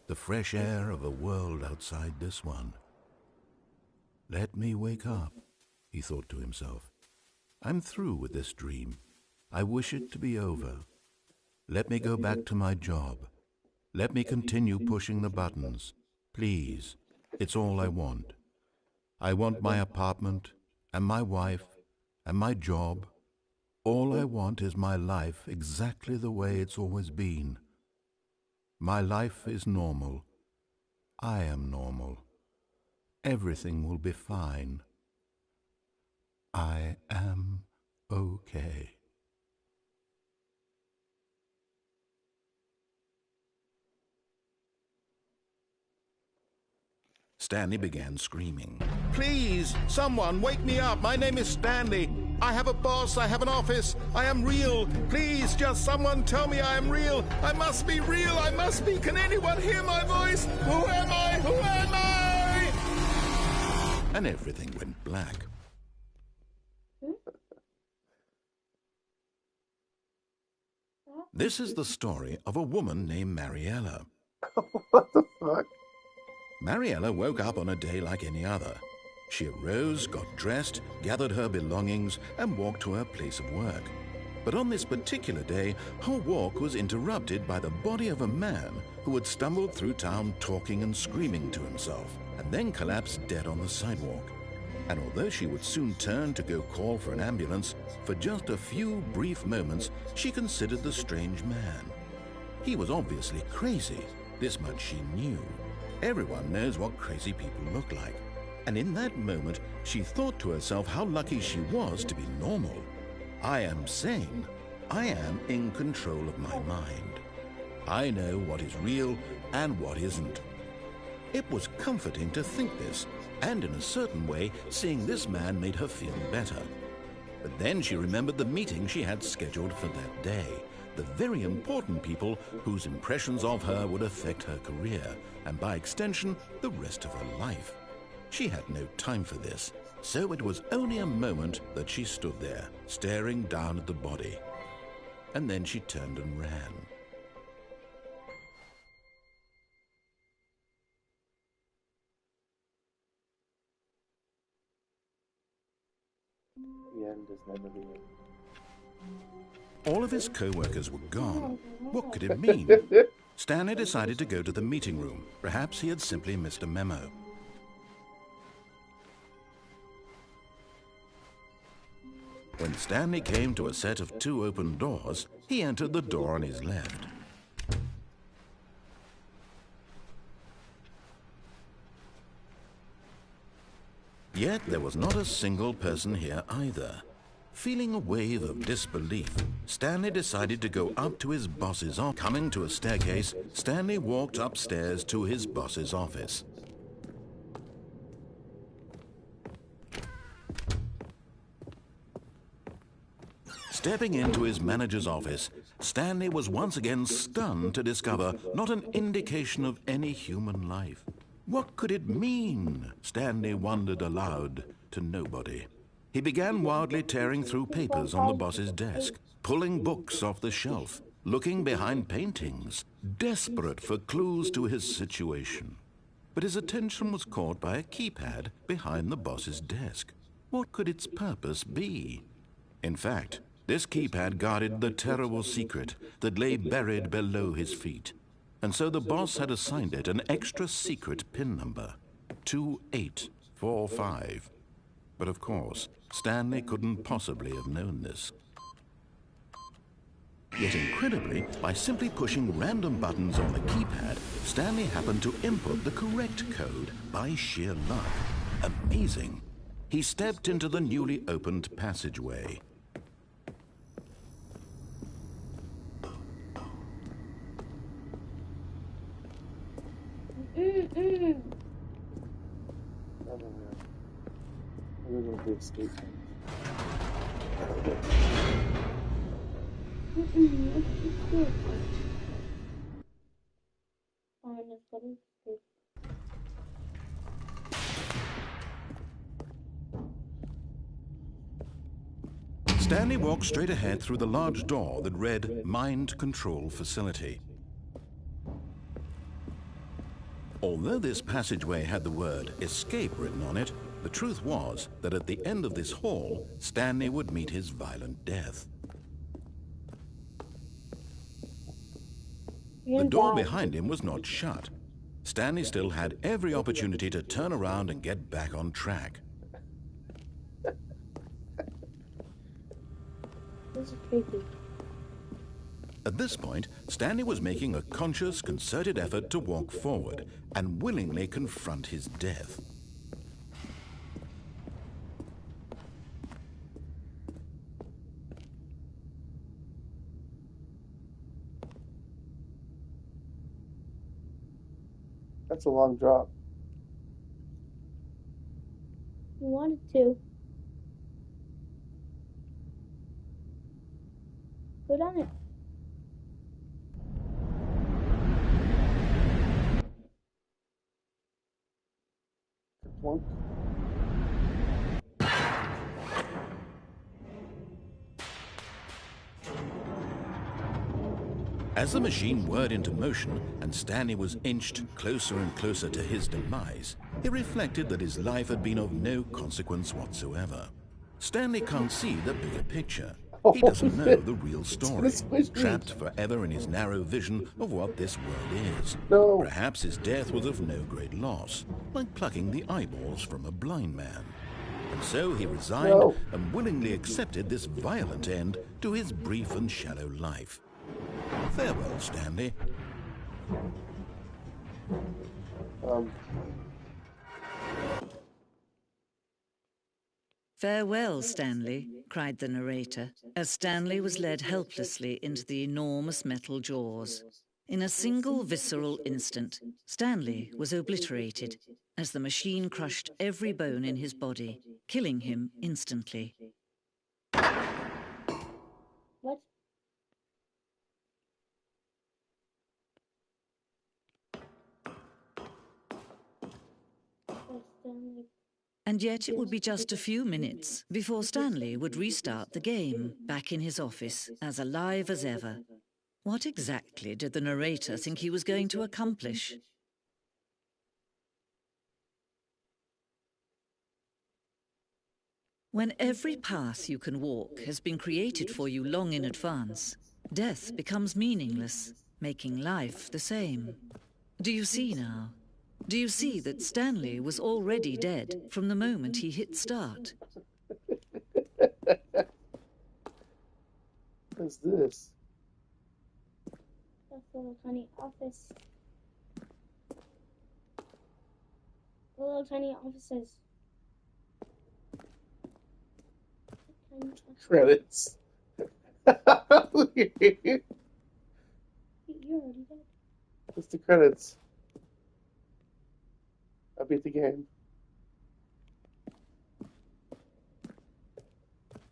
S8: the fresh air of a world outside this one. Let me wake up, he thought to himself. I'm through with this dream. I wish it to be over. Let me go back to my job. Let me continue pushing the buttons. Please, it's all I want. I want my apartment, and my wife, and my job. All I want is my life exactly the way it's always been. My life is normal. I am normal. Everything will be fine. I am okay. Stanley began screaming. Please, someone, wake me up. My name is Stanley. I have a boss. I have an office. I am real. Please, just someone tell me I am real. I must be real. I must be. Can anyone hear my voice? Who am I? Who am I? And everything went black. This is the story of a woman named Mariella.
S1: What the fuck?
S8: Mariella woke up on a day like any other. She arose, got dressed, gathered her belongings, and walked to her place of work. But on this particular day, her walk was interrupted by the body of a man who had stumbled through town talking and screaming to himself, and then collapsed dead on the sidewalk. And although she would soon turn to go call for an ambulance, for just a few brief moments, she considered the strange man. He was obviously crazy. This much she knew. Everyone knows what crazy people look like. And in that moment, she thought to herself how lucky she was to be normal. I am sane. I am in control of my mind. I know what is real and what isn't. It was comforting to think this, and in a certain way, seeing this man made her feel better. But then she remembered the meeting she had scheduled for that day, the very important people whose impressions of her would affect her career, and by extension, the rest of her life. She had no time for this, so it was only a moment that she stood there, staring down at the body. And then she turned and ran.
S1: The end is never the end.
S8: All of his co-workers were gone. What could it mean? Stanley decided to go to the meeting room. Perhaps he had simply missed a memo. When Stanley came to a set of 2 open doors, he entered the door on his left. Yet there was not a single person here either. Feeling a wave of disbelief, Stanley decided to go up to his boss's office. Coming to a staircase, Stanley walked upstairs to his boss's office. Stepping into his manager's office, Stanley was once again stunned to discover not an indication of any human life. What could it mean? Stanley wondered aloud to nobody. He began wildly tearing through papers on the boss's desk, pulling books off the shelf, looking behind paintings, desperate for clues to his situation. But his attention was caught by a keypad behind the boss's desk. What could its purpose be? In fact, this keypad guarded the terrible secret that lay buried below his feet. And so the boss had assigned it an extra secret PIN number, 2845. But of course, Stanley couldn't possibly have known this. Yet incredibly, by simply pushing random buttons on the keypad, Stanley happened to input the correct code by sheer luck. Amazing. he stepped into the newly opened passageway. Stanley walked straight ahead through the large door that read Mind Control Facility. Although this passageway had the word escape written on it, the truth was that at the end of this hall, Stanley would meet his violent death. The door behind him was not shut. Stanley still had every opportunity to turn around and get back on track.
S5: This is creepy.
S8: At this point, Stanley was making a conscious, concerted effort to walk forward and willingly confront his death.
S1: That's a long drop.
S5: You wanted to. Go down it.
S1: One.
S8: As the machine whirred into motion and Stanley was inched closer and closer to his demise, he reflected that his life had been of no consequence whatsoever. Stanley can't see the bigger picture. He doesn't know the real story, trapped forever in his narrow vision of what this world is.
S1: No.
S8: Perhaps his death was of no great loss, like plucking the eyeballs from a blind man. And so he resigned and willingly accepted this violent end to his brief and shallow life. Farewell, Stanley.
S9: Farewell, Stanley, cried the narrator, as Stanley was led helplessly into the enormous metal jaws. In a single visceral instant, Stanley was obliterated as the machine crushed every bone in his body, killing him instantly.
S5: What?
S9: And yet it would be just a few minutes before Stanley would restart the game, back in his office, as alive as ever. What exactly did the narrator think he was going to accomplish? When every path you can walk has been created for you long in advance, death becomes meaningless, making life the same. Do you see now? Do you see that Stanley was already dead from the moment he hit start?
S1: What's this?
S5: That's a little tiny office. Little tiny offices.
S1: Credits.
S5: You're already dead.
S1: What's the credits? I beat the game.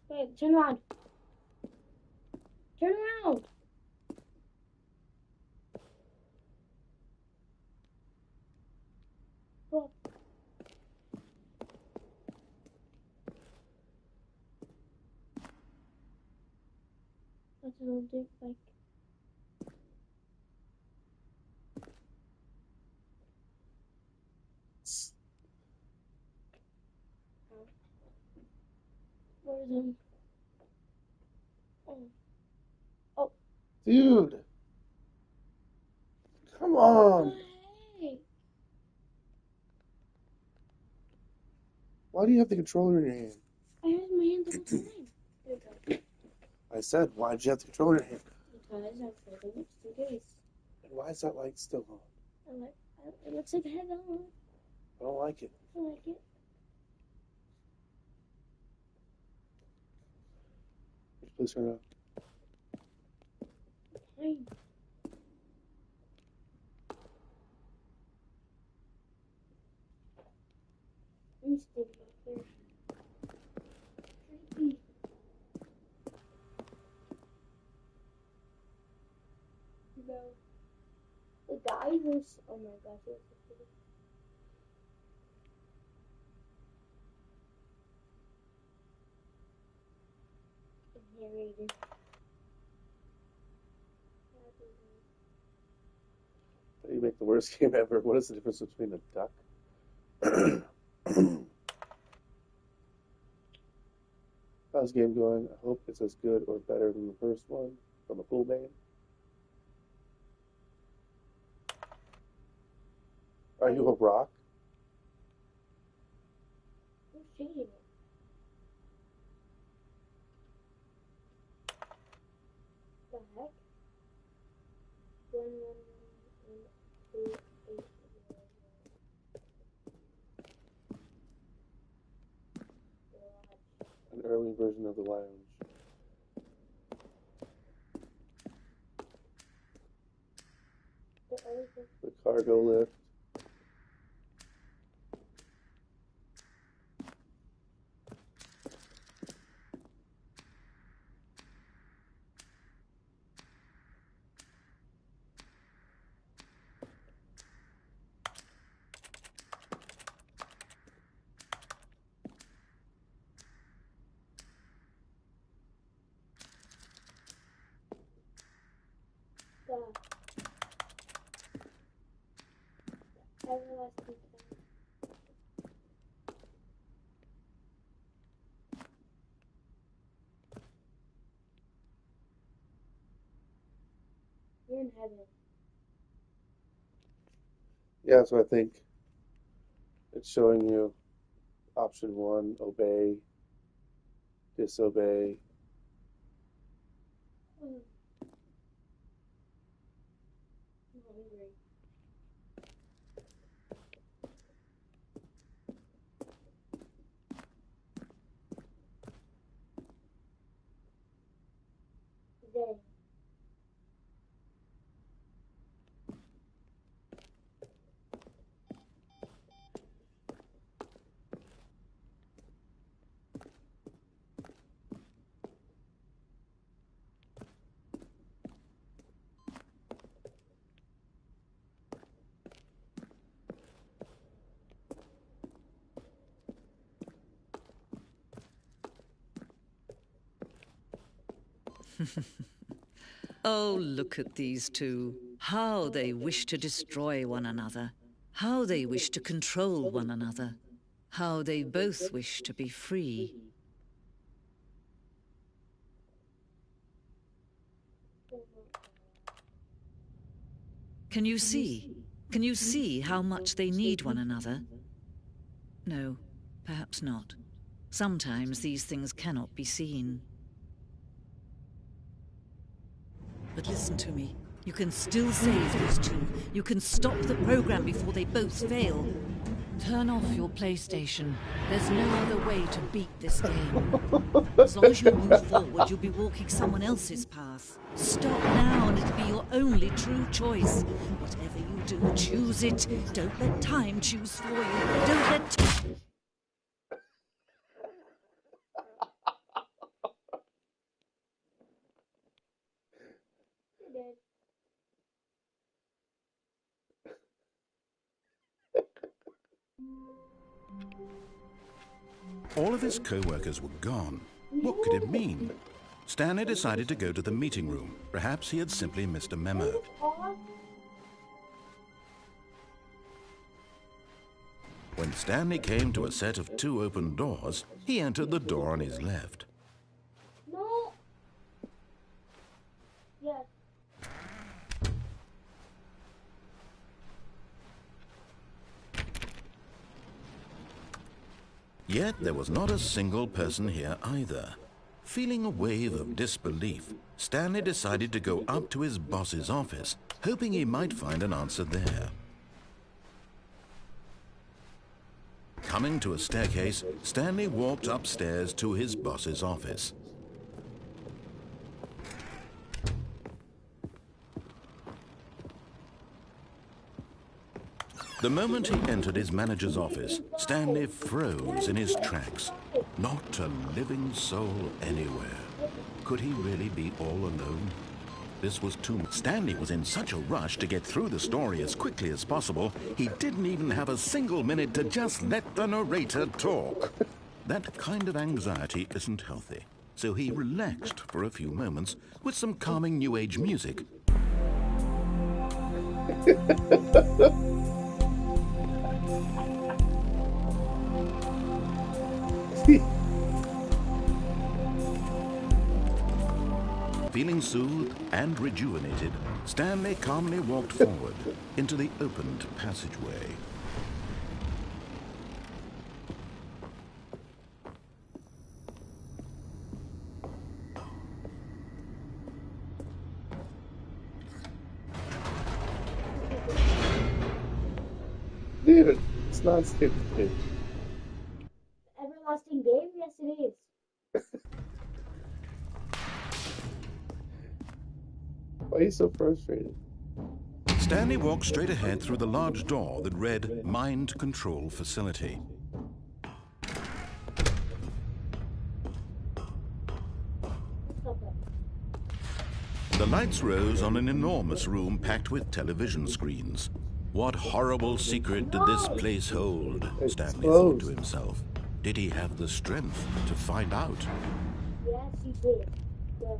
S5: Wait, turn around. Turn around. Go up. That's a little dirt bike. Where's him? Oh. Oh.
S1: Dude. Come on.
S5: Hey.
S1: Why do you have the controller in your hand?
S5: I had my hand the whole time. There we go.
S1: I said, why did you have the controller in your hand?
S5: Because I'm holding it just in case.
S1: And why is that light still on?
S5: It looks like I have it on.
S1: I don't like it.
S5: I like it.
S1: Please turn off.
S5: Fine. I'm sticking up there. Creepy. No. The guy was. Oh my gosh, it was so pretty. Narrated.
S1: You make the worst game ever. What is the difference between a duck? How's the game going? I hope it's as good or better than the first one from a cool man. Are you a rock?
S5: Who's shading it? The heck? 1111288.
S1: An early version of the lounge. The cargo lift.
S5: Everlasting time. You're in heaven.
S1: Yeah, so I think it's showing you option 1, obey, disobey.
S5: I'm hungry. Today.
S9: Oh, look at these two. How they wish to destroy one another. How they wish to control one another. How they both wish to be free. Can you see? Can you see how much they need one another? No, perhaps not. Sometimes these things cannot be seen. But listen to me. You can still save these two. You can stop the program before they both fail. Turn off your PlayStation. There's no other way to beat this game. As long as you move forward, you'll be walking someone else's path. Stop now and it'll be your only true choice. Whatever you do, choose it. Don't let time choose for you. Don't let...
S8: All of his co-workers were gone. What could it mean? Stanley decided to go to the meeting room. Perhaps he had simply missed a memo. When Stanley came to a set of 2 open doors, he entered the door on his left.
S5: No. Yes.
S8: Yet there was not a single person here either. Feeling a wave of disbelief, Stanley decided to go up to his boss's office, hoping he might find an answer there. Coming to a staircase, Stanley walked upstairs to his boss's office. The moment he entered his manager's office, Stanley froze in his tracks. Not a living soul anywhere. Could he really be all alone? This was too much. Stanley was in such a rush to get through the story as quickly as possible, he didn't even have a single minute to just let the narrator talk. That kind of anxiety isn't healthy, so he relaxed for a few moments with some calming New Age music. Feeling soothed and rejuvenated, Stanley calmly walked forward into the opened passageway.
S1: Dude, it's not stupid.
S5: Everlasting game? Yes, it is.
S1: Why are you so frustrated?
S8: Stanley walked straight ahead through the large door that read Mind Control Facility. The lights rose on an enormous room packed with television screens. What horrible secret did this place hold? Stanley thought to himself. Did he have the strength to find out?
S5: Yes, you did. Good.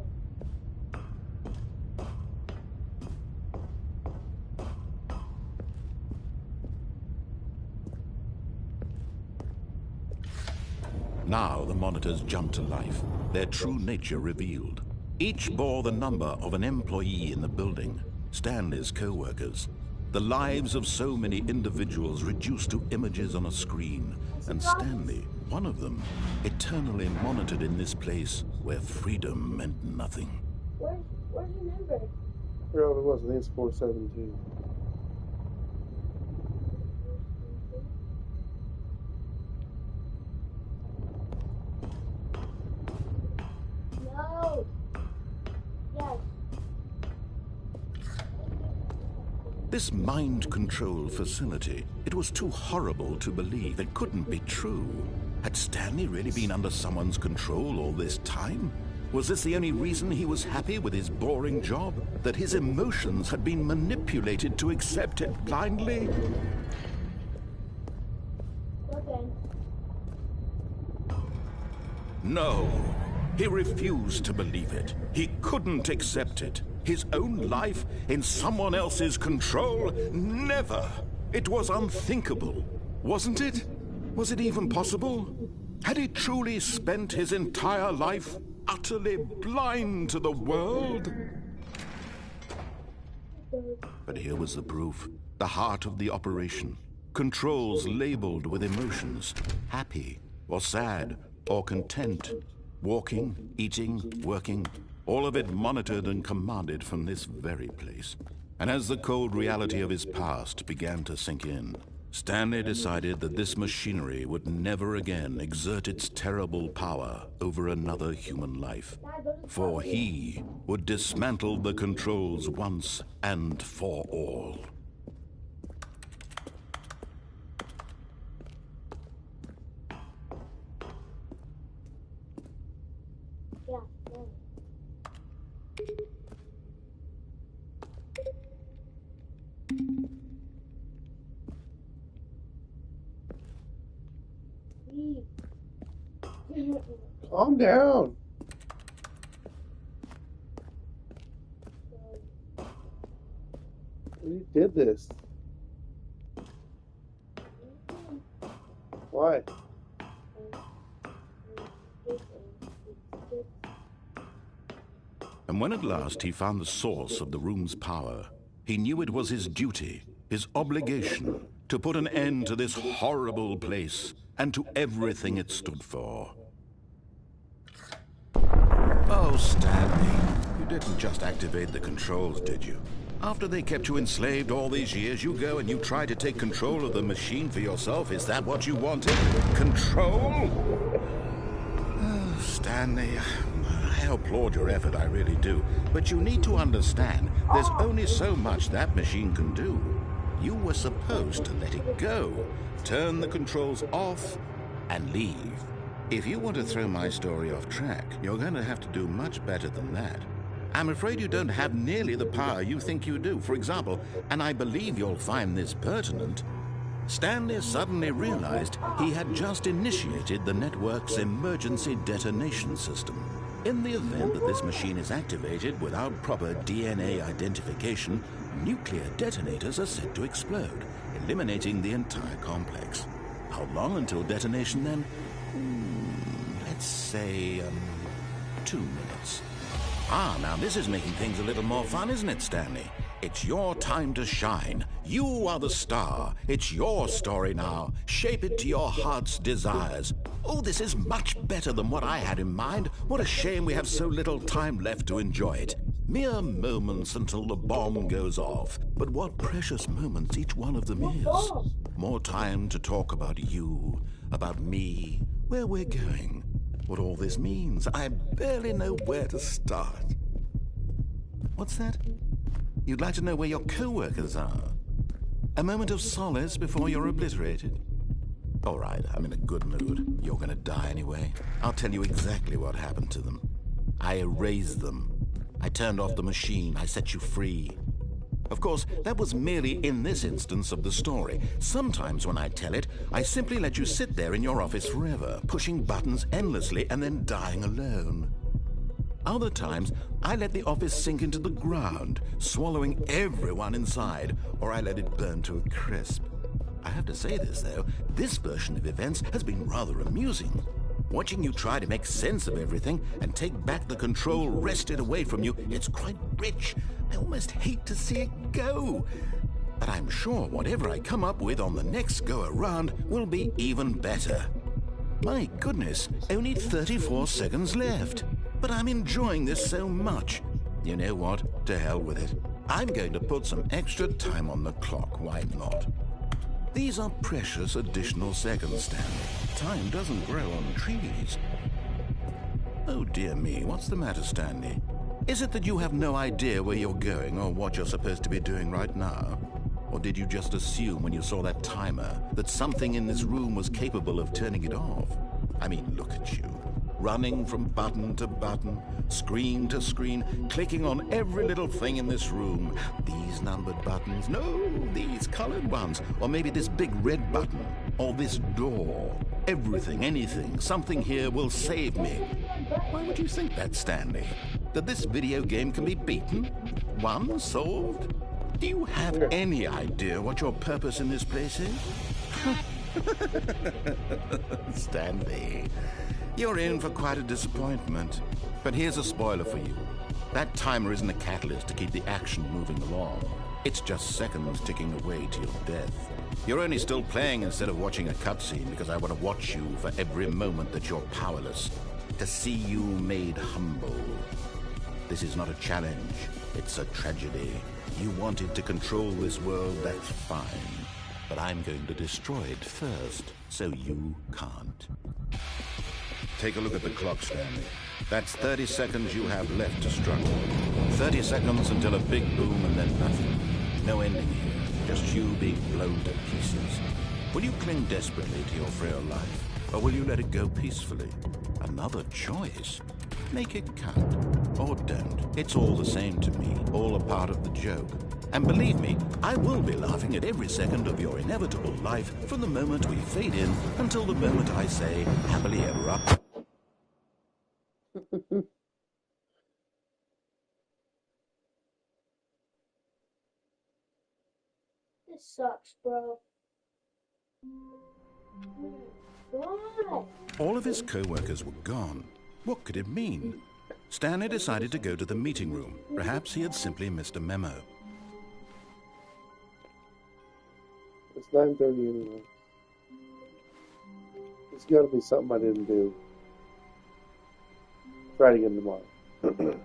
S8: Now the monitors jumped to life, their true nature revealed. Each bore the number of an employee in the building, Stanley's co-workers. The lives of so many individuals reduced to images on a screen, and Stanley, one of them, eternally monitored in this place where freedom meant nothing.
S5: Where's your number?
S1: I forgot what it was. I think it's 417.
S5: No. Yes.
S8: This mind control facility, it was too horrible to believe. It couldn't be true. Had Stanley really been under someone's control all this time? Was this the only reason he was happy with his boring job? That his emotions had been manipulated to accept it blindly?
S5: Okay.
S8: No. He refused to believe it. He couldn't accept it. His own life in someone else's control? Never! It was unthinkable, wasn't it? Was it even possible? Had he truly spent his entire life utterly blind to the world? But here was the proof. The heart of the operation. Controls labeled with emotions. Happy, or sad, or content. Walking, eating, working, all of it monitored and commanded from this very place. And as the cold reality of his past began to sink in, Stanley decided that this machinery would never again exert its terrible power over another human life. For he would dismantle the controls once and for all.
S5: Yeah. No.
S1: Calm down. You did this. Why?
S8: And when at last he found the source of the room's power, he knew it was his duty, his obligation, to put an end to this horrible place and to everything it stood for. Oh, Stanley, you didn't just activate the controls, did you? After they kept you enslaved all these years, you go and you try to take control of the machine for yourself. Is that what you wanted? Control? Oh, Stanley, I applaud your effort, I really do. But you need to understand, there's only so much that machine can do. You were supposed to let it go, turn the controls off, and leave. If you want to throw my story off track, you're going to have to do much better than that. I'm afraid you don't have nearly the power you think you do. For example, and I believe you'll find this pertinent, Stanley suddenly realized he had just initiated the network's emergency detonation system. In the event that this machine is activated without proper DNA identification, nuclear detonators are said to explode, eliminating the entire complex. How long until detonation then? Let's say, 2 minutes. Now this is making things a little more fun, isn't it, Stanley? It's your time to shine. You are the star. It's your story now. Shape it to your heart's desires. Oh, this is much better than what I had in mind. What a shame we have so little time left to enjoy it. Mere moments until the bomb goes off. But what precious moments each one of them is. More time to talk about you, about me, where we're going, what all this means. I barely know where to start. What's that? You'd like to know where your co-workers are? A moment of solace before you're obliterated? All right, I'm in a good mood. You're gonna die anyway. I'll tell you exactly what happened to them. I erased them. I turned off the machine. I set you free. Of course, that was merely in this instance of the story. Sometimes when I tell it, I simply let you sit there in your office forever, pushing buttons endlessly and then dying alone. Other times, I let the office sink into the ground, swallowing everyone inside, or I let it burn to a crisp. I have to say this, though, this version of events has been rather amusing. Watching you try to make sense of everything and take back the control wrested away from you, it's quite rich. I almost hate to see it go. But I'm sure whatever I come up with on the next go-around will be even better. My goodness, only 34 seconds left. But I'm enjoying this so much. You know what? To hell with it. I'm going to put some extra time on the clock. Why not? These are precious additional seconds, Stanley. Time doesn't grow on trees. Oh, dear me. What's the matter, Stanley? Is it that you have no idea where you're going or what you're supposed to be doing right now? Or did you just assume when you saw that timer that something in this room was capable of turning it off? I mean, look at you. Running from button to button, screen to screen, clicking on every little thing in this room. These numbered buttons, no, these colored ones, or maybe this big red button, or this door. Everything, anything, something here will save me. Why would you think that, Stanley? That this video game can be beaten? Won? Solved? Do you have any idea what your purpose in this place is? Stanley, you're in for quite a disappointment. But here's a spoiler for you. That timer isn't a catalyst to keep the action moving along. It's just seconds ticking away to your death. You're only still playing instead of watching a cutscene because I want to watch you for every moment that you're powerless. To see you made humble. This is not a challenge. It's a tragedy. You wanted to control this world, that's fine. But I'm going to destroy it first, so you can't. Take a look at the clock, Stanley. That's 30 seconds you have left to struggle. 30 seconds until a big boom and then nothing. No ending here, just you being blown to pieces. Will you cling desperately to your frail life, or will you let it go peacefully? Another choice. Make it count. Or don't. It's all the same to me, all a part of the joke. And believe me, I will be laughing at every second of your inevitable life from the moment we fade in until the moment I say, happily ever after.
S5: This sucks, bro. God.
S8: All of his co-workers were gone. What could it mean? Stanley decided to go to the meeting room. Perhaps he had simply missed a memo.
S10: It's 9:30 anyway. It's got to be something I didn't do. Try it again tomorrow.